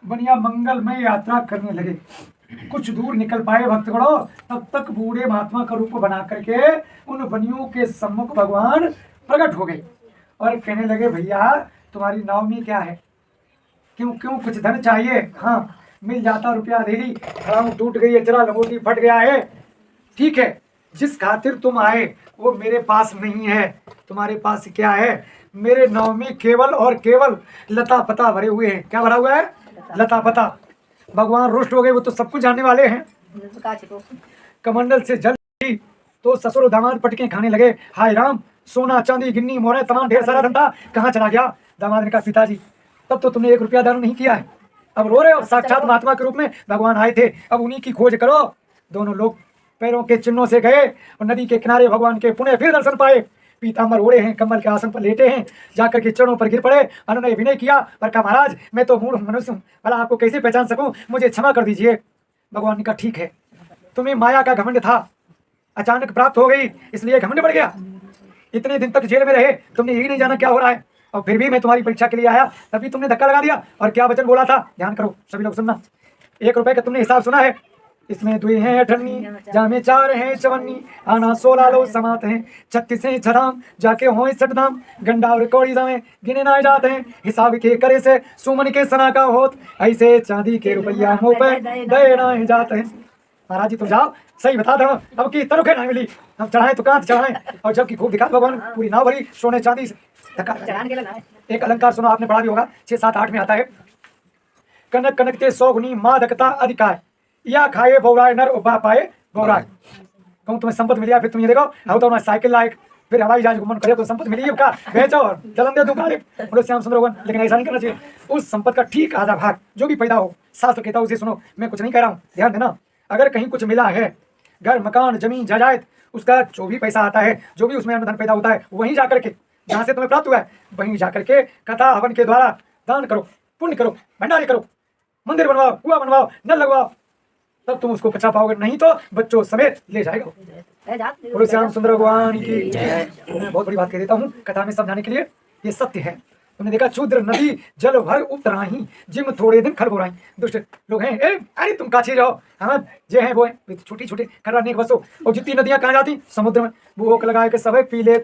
बनिया मंगलमय यात्रा करने लगे। कुछ दूर निकल पाए भक्तगणों, तब तक बूढ़े महात्मा का रूप बना करके उन बनियों के सम्मुख भगवान प्रकट हो गए और कहने लगे भैया तुम्हारी नाव में क्या है, क्यों क्यों कुछ धन चाहिए? हाँ मिल जाता रुपया दे दी, नाव टूट गई है, जरा लंगोटी फट गया है, ठीक है, जिस खातिर तुम आए वो मेरे पास नहीं है। तुम्हारे पास क्या है? मेरे नाव में केवल और केवल लता पता भरे हुए हैं। क्या भरा हुआ है? लता पता। भगवान रुष्ट हो गए, वो तो सब कुछ जानने वाले हैं। कमंडल से जल तो ससुर दामाद पटके खाने लगे। हाय राम, सोना चांदी गिन्नी मोहरे तमाम ढेर सारा धंधा कहाँ चला गया? दामाद ने कहा पिताजी तब तो तुमने 1 रुपया दान नहीं किया है, अब रो रहे हो। साक्षात महात्मा के रूप में भगवान आए थे, अब उन्हीं की खोज करो। दोनों लोग पैरों के चिन्हों से गए और नदी के किनारे भगवान के पुण्य फिर दर्शन पाए। पीताम्बर ओढ़े हैं, कमल के आसन पर लेटे हैं, जाकर के चरणों पर गिर पड़े, उन्होंने विनय किया और कहा महाराज मैं तो मूढ़ मनुष्य हूँ, भला आपको कैसे पहचान सकूं, मुझे क्षमा कर दीजिए। भगवान ने कहा ठीक है, तुम्हें माया का घमंड था, अचानक प्राप्त हो गई इसलिए घमंड बढ़ गया। इतने दिन तक जेल में रहे, तुमने यही नहीं जाना क्या हो रहा है, और फिर भी मैं तुम्हारी परीक्षा के लिए आया, तभी तुमने धक्का लगा दिया। और क्या वचन बोला था, ध्यान करो सभी लोग सुनना। 1 रुपए का तुमने हिसाब सुना है, इसमें 2 हैं 58, जामे 4 हैं 54, आना 16 लो समात हैं, 36 हैं छदाम, जाके हो 60 दाम, गंडा और कौड़ी जामे गिने ना जाते हैं, हिसाब के करे से सुमन के सना का होत, ऐसे चांदी के रुपया मुँह पे दे ना जाते हैं। महाराज जी तुम जाओ, सही बता दो अब की तरुखे ना मिली, हम चढ़ाएं तो कहाँ चढ़ाएं, और जबकि खूब दिखा भगवान पूरी नाव भरी सोने चांदी से। एक अलंकार सुनो, आपने पढ़ा भी होगा, 6, 7, 8 में आता है। कनक कनक ते 100 गुनी मादकता अधिकार, या खाए बौराए नर उबा पाए बौराए। कहूँ तुम्हें संपत्ति मिली है, फिर तुम ये देखो आओ तो साइकिल लायक, फिर हवाई जहाज घूमन करे तो संपत्ति मिली है का बेचो और जलन दे दो गालिब। बोलो श्याम सुंदर भगवान, लेकिन ऐसा नहीं करना चाहिए। उस संपत्ति का ठीक आधा भाग जो भी पैदा हो, शास्त्र कहता है उसे सुनो, मैं कुछ नहीं कह रहा हूँ, ध्यान देना। अगर कहीं कुछ मिला है, घर मकान जमीन जायदाद, उसका जो भी पैसा आता है, जो भी उसमें धन पैदा होता है, वहीं जाकर के जहाँ से तुम्हें प्राप्त हुआ है वहीं जाकर के कथा हवन के द्वारा दान करो, पुण्य करो, भंडारे करो, मंदिर बनवाओ, कुआं बनवाओ, नल लगवाओ, तब तुम उसको बचा पाओगे, नहीं तो बच्चों समेत ले जाएगा। बोलो श्याम सुंदर भगवान की। मैं बहुत बड़ी बात कह देता हूँ कथा में समझाने के लिए, ये सत्य है। तुमने देखा क्षुद्र नदी जल भर उतराही, जिम थोड़े दिन खर बोराही। दुष्ट लोग हैं, अरे तुम काछी रहो, हम जे हैं वो हैं, छोटी छोटी खरा नेक बसो। और जितनी नदियां कहाँ जाती, समुद्र में। भूख लगा के सब पी ले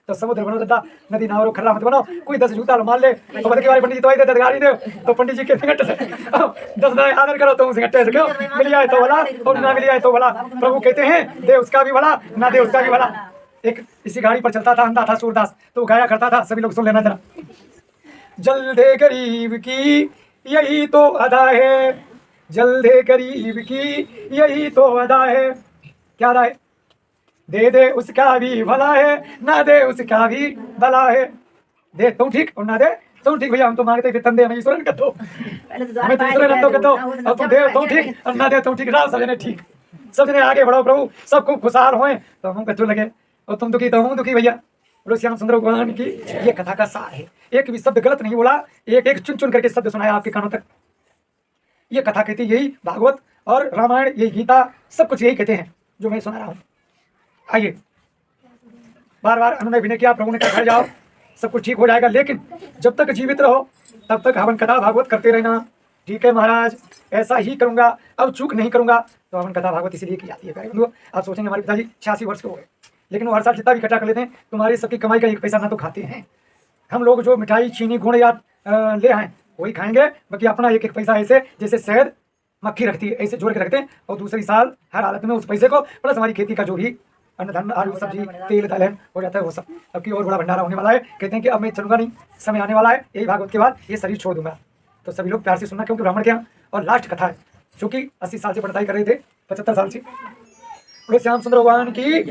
तो समुद्र बनो दादा, नदी नावरो खर्रा मत बनो। कोई 10 जूता मार ले तो बदके वाले पंडित जी तो आई दे दगारी दे, तो पंडित जी के घंटे से 10 दिन आदर करो तो उस घंटे से क्यों मिल जाए तो भला और ना मिल जाए तो भला। प्रभु कहते हैं दे उसका भी भला, ना दे उसका भी भला। एक इसी गाड़ी पर चलता था, अंधा था सूरदास, तो गाया करता था, सभी लोग सुन लेना जरा। जल दे गरीब की यही तो अदा है, जल दे गरीब की यही तो अदा है। क्या अदा है? दे दे उसका भी भला है, ना दे उसका भी भला है। दे तुम ठीक और ना दे तुम ठीक। भैया हम तो मांगते थे तंदे हमें ईश्वर कर दो, हमें तो ईश्वर कर दो, और तुम दे तुम ठीक और ना दे तुम ठीक। राव सब जने ठीक, सब जने आगे बढ़ो, प्रभु सब खूब खुशहाल होए तो हम कच्चू लगे, और तुम दुखी तो हम दुखी। भैया बोलो श्याम सुंदर भगवान की। ये कथा का सार है, एक भी शब्द गलत नहीं बोला, एक एक चुन चुन करके शब्द सुनाया आपके कानों तक। ये कथा कहती यही, भागवत और रामायण, ये गीता, सब कुछ यही कहते हैं जो मैं सुना रहा हूँ। आइए, बार बार अनुनय विनय किया, प्रभु ने कहा घर जाओ सब कुछ ठीक हो जाएगा, लेकिन जब तक जीवित रहो तब तक हवन कथा भागवत करते रहना। ठीक है महाराज, ऐसा ही करूंगा, अब चूक नहीं करूंगा। तो हवन कथा भागवत इसीलिए की जाती है। बंधुओं, आप सोचेंगे हमारे पिताजी 86 वर्ष के हो गए, लेकिन वो हर साल जितना भी इकट्ठा कर लेते हैं, तुम्हारी सबकी कमाई का एक पैसा ना तो खाते हैं। हम लोग जो मिठाई चीनी गुड़ या ले आए वही खाएंगे, बाकी अपना एक एक पैसा ऐसे जैसे शहद मक्खी रखती है ऐसे जोड़ के रखते हैं, और दूसरी साल हर हालत में उस पैसे को प्लस हमारी खेती का जो भी अन्न धन आलू सब्जी तेल दलहन हो जाता है वो सब। अब की और बड़ा भंडारा होने वाला है, कहते हैं कि अब मैं चलूंगा नहीं, समय आने वाला है, यही भागवत के बाद ये शरीर छोड़ दूंगा। तो सभी लोग प्यार से सुनना, क्योंकि ब्राह्मण के यहाँ और लास्ट कथा है, जो कि 80 साल से पढ़ाई कर रहे थे, 75 साल से। बोलो श्याम सुंदर भगवान की।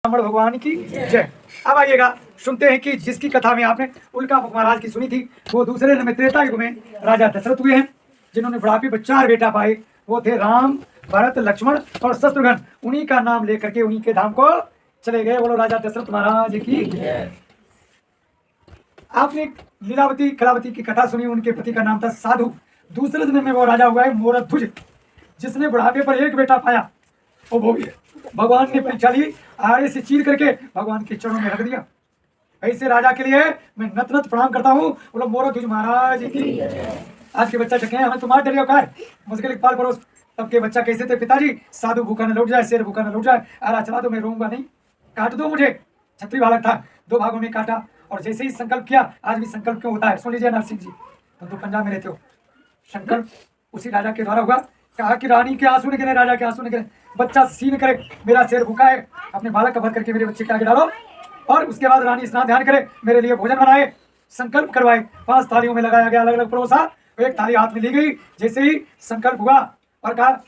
भगवान की जय। अब आइएगा, सुनते हैं कि जिसकी कथा में आपने उल्का मुख महाराज की सुनी थी, वो दूसरे में त्रेता युग में राजा दशरथ हुए हैं, जिन्होंने बुढ़ापे पर 4 बेटा पाए। वो थे राम, भरत, लक्ष्मण और शत्रुघ्न। उन्हीं का नाम लेकर के उन्हीं के धाम को चले गए। बोलो राजा दशरथ महाराज की। आपने लीलावती कलावती की कथा सुनी, उनके पति का नाम था साधु। दूसरे जन्म में वो राजा हुआ है मोरध्वज, जिसने बुढ़ापे पर 1 बेटा पाया। वो भी भगवान ने परीक्षा ली, आड़े से चीर करके भगवान के चरणों में रख दिया। ऐसे राजा के लिए मैं नत नत प्रणाम करता हूँ। बोलो मोरध्वज महाराज की। आज के बच्चा चके हैं, हमें तुम्हारे डरियो का है, मुझके लिए पाल पड़ोस। तब के बच्चा कैसे थे पिताजी? साधु भूखा न लौट जाए, शेर भूखा न लौट जाए, आरा चला दो मैं रोऊंगा नहीं, काट दो मुझे। छत्री बालक था, 2 भागों में काटा, और जैसे ही संकल्प किया, आज भी संकल्प क्यों होता है सुन लीजिए नरसिंह जी, तुम तो पंजाब में रहते हो। संकल्प उसी राजा के द्वारा हुआ, कहा कि रानी के आंसू निकले, राजा के आंसू निकले, बच्चा सीन करे, मेरा शेर भूखा है, अपने बालक का वध करके मेरे बच्चे के आगे डालो, और उसके बाद रानी स्नान ध्यान करे, मेरे लिए भोजन बनाए, संकल्प करवाए। 5 थालियों में लगाया गया, अलग अलग परोसा, एक थाली हाथ में ली गई। जैसे ही संकल्प हुआ और कहा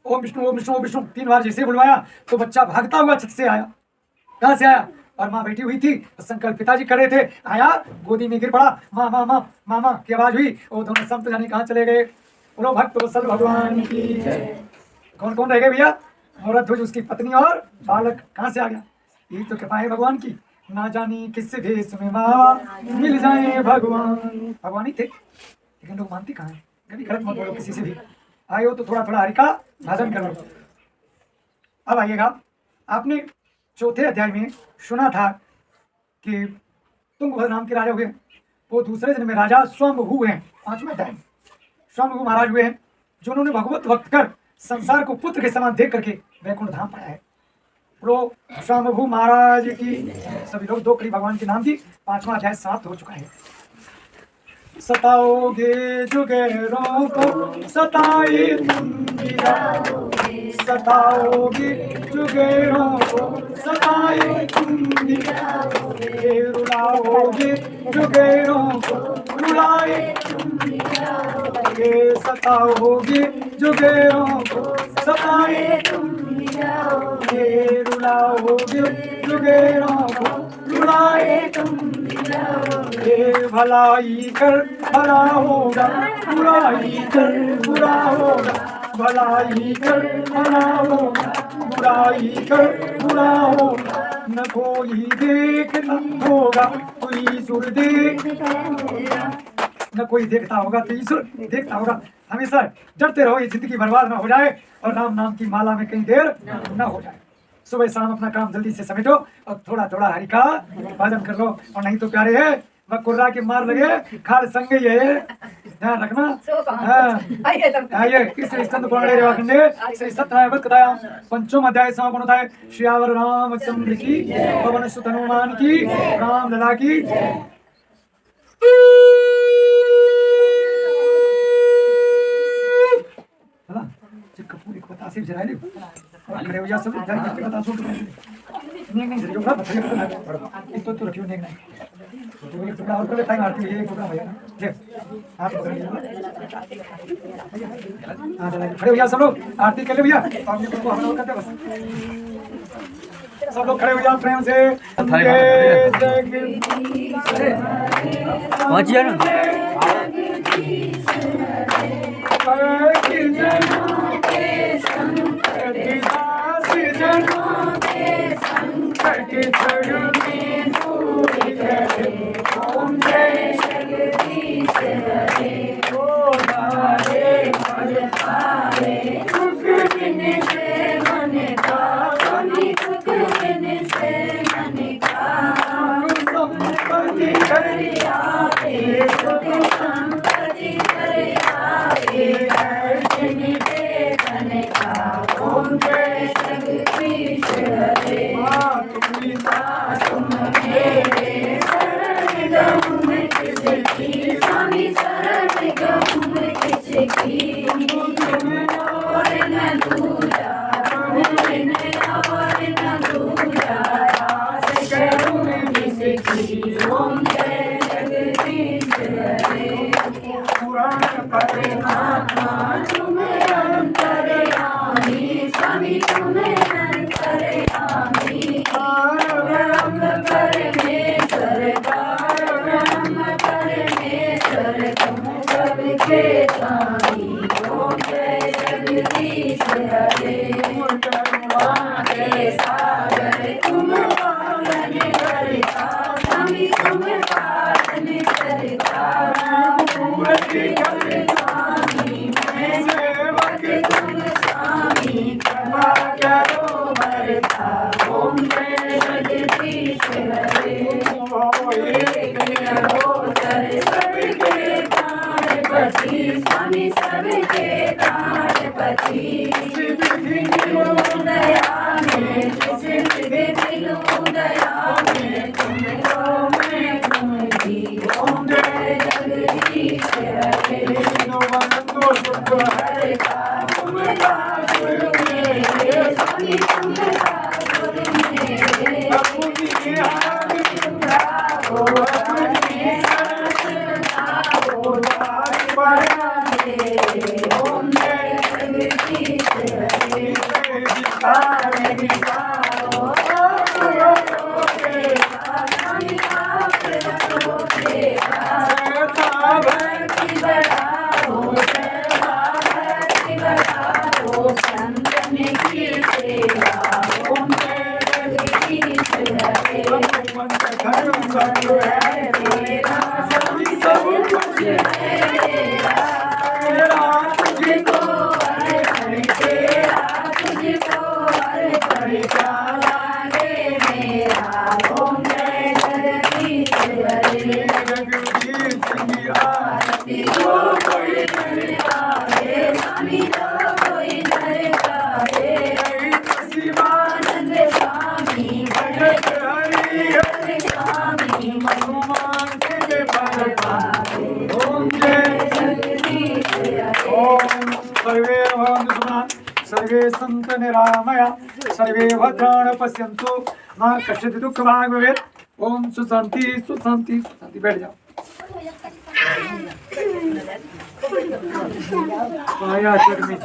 ओम विष्णु ओम विष्णु ओम विष्णु 3 बार जैसे बुलवाया, तो बच्चा भागता हुआ छत से आया। कहाँ से आया? और माँ बैठी हुई थी, संकल्प पिताजी कर रहे थे, आया गोदी में गिर पड़ा, माँ माँ माँ माँ माँ की आवाज हुई। वो दोनों संत जाने कहाँ चले गए। बोलो भक्त वत्सल भगवान की जय। कौन कौन रह गए भैया? मोरध्वज, उसकी पत्नी और बालक। कहाँ से आ गया? यही तो कृपा है भगवान की, ना जानी किस भेष में माँ मिल जाए भगवान। भगवान ही थे, लेकिन लोग मानते कहाँ हैं। कभी गलत मत बोलो किसी से भी। आए हो तो थोड़ा थोड़ा हरि का भजन करो। अब आइएगा, आपने चौथे अध्याय में सुना था कि तुंगभद्र नाम के राजा हुए, वो दूसरे जन्म में राजा स्वयंभू हैं। 5वें अध्याय में स्वयंभू महाराज हुए हैं, जो उन्होंने भगवत भक्त कर संसार को पुत्र के समान देख करके वैकुंठ धाम पाया है। तो स्वयंभू महाराज की सभी लोग 2 कड़ी भगवान के नाम की 5वां अध्याय समाप्त हो चुका है। सताओगे जुगेरों को सताए तुम गिराओगे, सताओगे जुगेरों को सताए तुम गिराओगे, रुलाओगे जुगेरों को रुलाए तुम गिराओगे, सताओगे जुगेरों को सताए तुम गिराओगे, रुलाओगे जुगेरों को रुलाए तुम गिराओगे, भलाई कर भला होगा, बुराई कर बुरा होगा, भलाई कर भला होगा, बुराई कर बुरा होगा, न कोई देखता होगा तो ईश्वर देखता होगा, न कोई देखता होगा तो ईश्वर देखता होगा। हमेशा डरते रहो, ये जिंदगी बर्बाद ना हो जाए और राम नाम की माला में कहीं देर ना हो जाए। सुबह शाम अपना काम जल्दी से समेटो और थोड़ा थोड़ा हरि का भजन कर लो, और नहीं तो प्यारे है वह कुर्रा के मार लगे खार संग ही है, ध्यान रखना। आइए इस स्कंद पुराण रेवाखंडे श्री सत्यनारायण कथायां 5वां अध्याय समापन होता है। श्यावर रामचंद्र की, पवन सुत हनुमान की, राम लला की। कपूरी को तासीर जरा ले खड़े हो जा, सब जान के बता सुन नहीं जो का बताइए तो रखियो नहीं तो एक टुकड़ा और कर टाइम आती है, एक टुकड़ा भैया देख आप हां चला खड़े हो जा सब लोग, आरती कर ले भैया, और ये को हम लोग करते बस सब लोग खड़े हो जाओ प्रेम से। पहुंचिए ना सर्वे सन्तु निरामया सर्वे भद्राणि पश्यन्तु मां कश्चित् दुःखभाग् भवेत्। ओम सुशांति सुशांति सुशांति। बैठ जाओ। पाया चरमी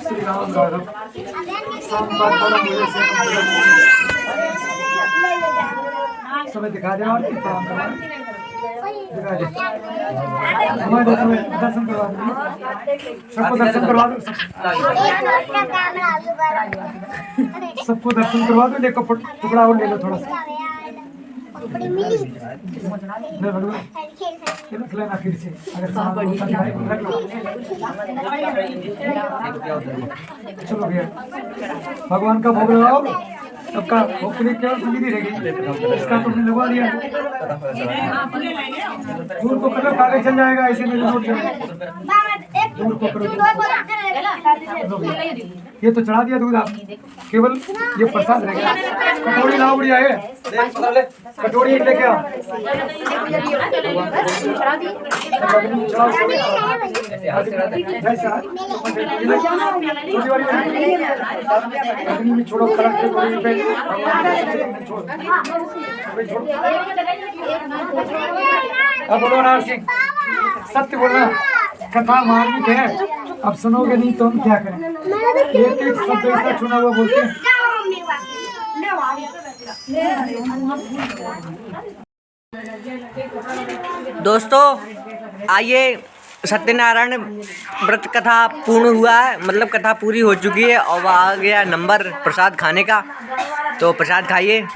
श्री राम राम समय दिखा दे और प्रणाम करवा दिखा दे। हमारे दर्शन करवा दो, सबको दर्शन करवा दो, सबको दर्शन करवा दो। देखो टुकड़ा और ले लो थोड़ा सा। रख लेना फिर से अगर चलो भैया भगवान का भोग लगाओ। सबका भोग केवल संगीत रहेगी, इसका तुमने लगवा दिया। दूर को कलर कागज चल जाएगा, ऐसे में नोट दूर को करो। ये तो चढ़ा दिया दूध आप, केवल ये प्रसाद रहेगा। कटोरी लाओ बढ़िया है, कटोरी एक लेके आओ। अग्नि में छोड़ो कलर के कटोरी पे। अब बोलो नार सिंह, सत्य बोलना। कथा मार्मिक है, अब सुनोगे नहीं तो हम क्या करें। एक एक शब्द ऐसा चुना हुआ बोलते हैं। दोस्तों आइए, सत्यनारायण व्रत कथा पूर्ण हुआ है, मतलब कथा पूरी हो चुकी है और आ गया नंबर प्रसाद खाने का। तो प्रसाद खाइए।